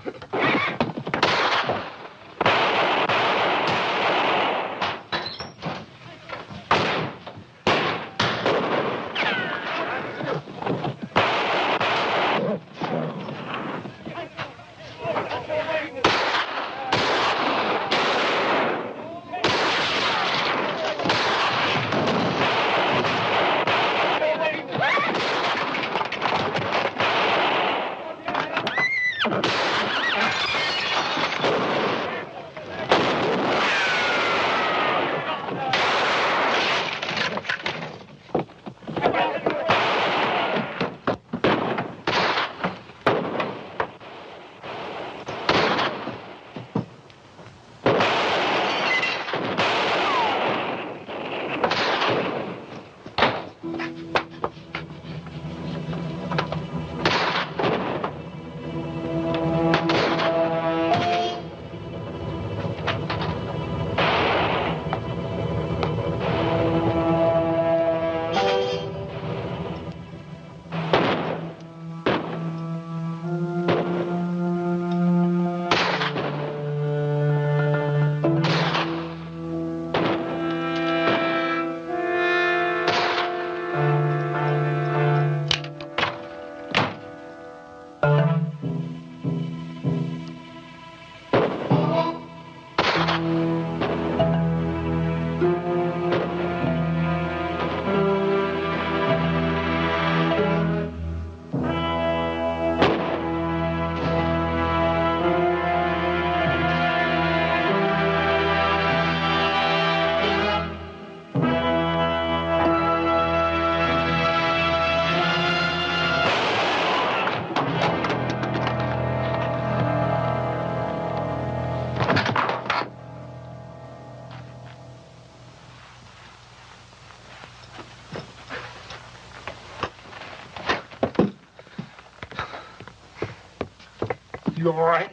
You all right?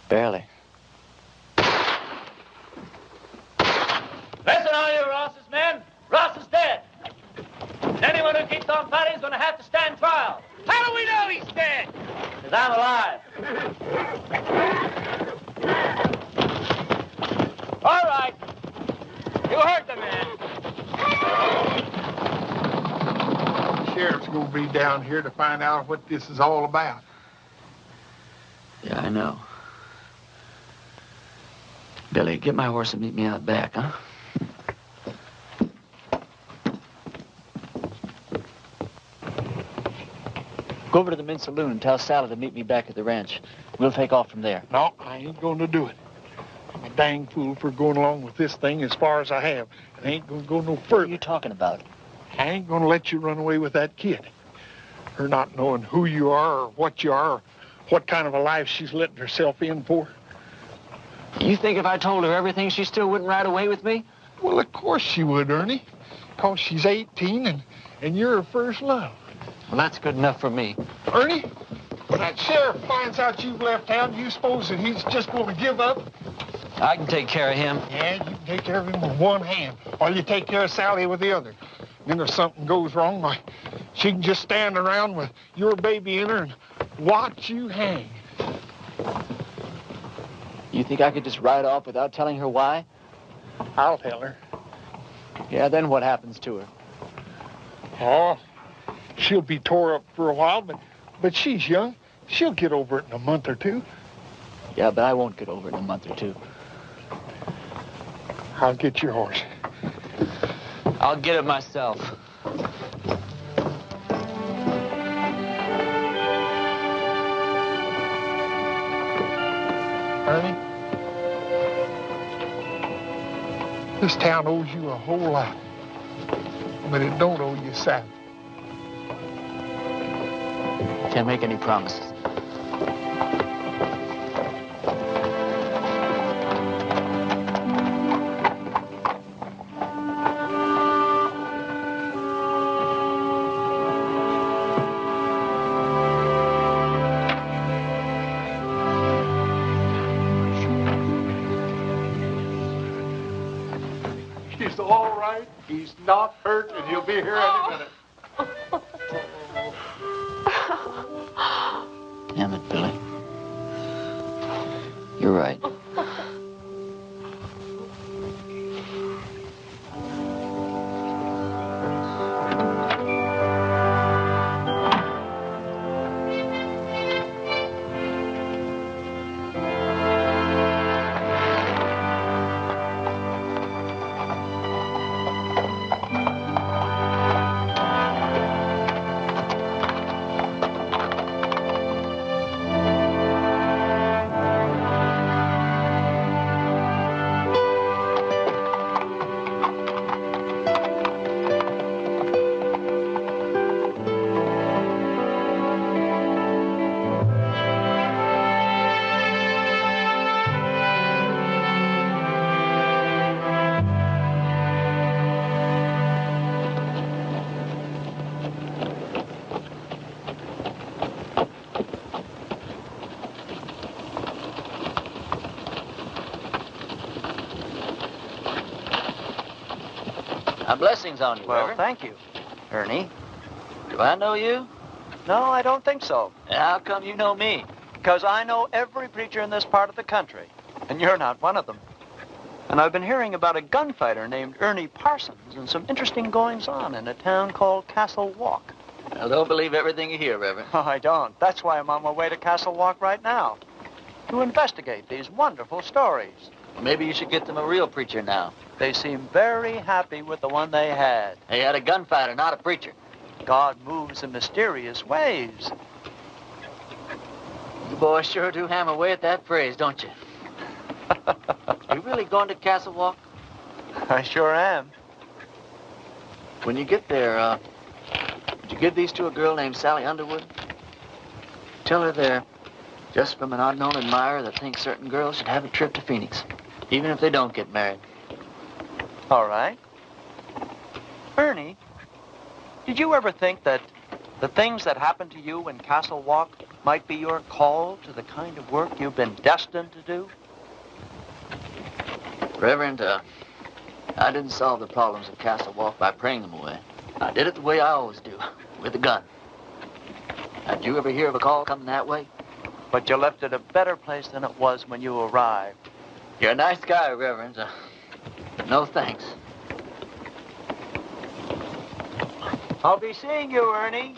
Barely. Listen, all you Ross's men. Ross is dead. And anyone who keeps on fighting is going to have to stand trial. How do we know he's dead? Because I'm alive. All right. You heard the man. The sheriff's going to be down here to find out what this is all about. Yeah, I know. Billy, get my horse and meet me out back, huh? Go over to the men's saloon and tell Sally to meet me back at the ranch. We'll take off from there. No, I ain't going to do it. I'm a dang fool for going along with this thing as far as I have. And I ain't going to go no further. What are you talking about? I ain't going to let you run away with that kid. Her not knowing who you are or what you are or what kind of a life she's letting herself in for. You think if I told her everything, she still wouldn't ride away with me? Well, of course she would, Ernie. Because she's 18 and you're her first love. Well, that's good enough for me. Ernie, when that sheriff finds out you've left town, do you suppose that he's just going to give up? I can take care of him. Yeah, you can take care of him with one hand, or you take care of Sally with the other. Then if something goes wrong, why, she can just stand around with your baby in her and watch you hang. You think I could just ride off without telling her why? I'll tell her. Yeah, then what happens to her? Oh, she'll be tore up for a while, but she's young. She'll get over it in a month or two. Yeah, but I won't get over it in a month or two. I'll get your horse. I'll get it myself. Ernie, this town owes you a whole lot, but it don't owe you Sally. Can't make any promises. He's all right. He's not hurt, and he'll be here any minute. Damn it, Billy. You're right. Blessings on you, Well, Reverend. thank you. Ernie, do I know you? No, I don't think so. How come you know me? Because I know every preacher in this part of the country, and you're not one of them. And I've been hearing about a gunfighter named Ernie Parsons and some interesting goings-on in a town called Castle Walk. Well, don't believe everything you hear, Reverend. Oh, I don't. That's why I'm on my way to Castle Walk right now, to investigate these wonderful stories. Well, maybe you should get them a real preacher now. They seem very happy with the one they had. They had a gunfighter, not a preacher. God moves in mysterious ways. You boys sure do hammer away at that phrase, don't you? You really going to Castle Walk? I sure am. When you get there, would you give these to a girl named Sally Underwood? Tell her they're just from an unknown admirer that thinks certain girls should have a trip to Phoenix, even if they don't get married. All right. Ernie, did you ever think that the things that happened to you in Castle Walk might be your call to the kind of work you've been destined to do? Reverend, I didn't solve the problems of Castle Walk by praying them away. I did it the way I always do, with a gun. Did you ever hear of a call coming that way? But you left it a better place than it was when you arrived. You're a nice guy, Reverend. No thanks. I'll be seeing you, Ernie.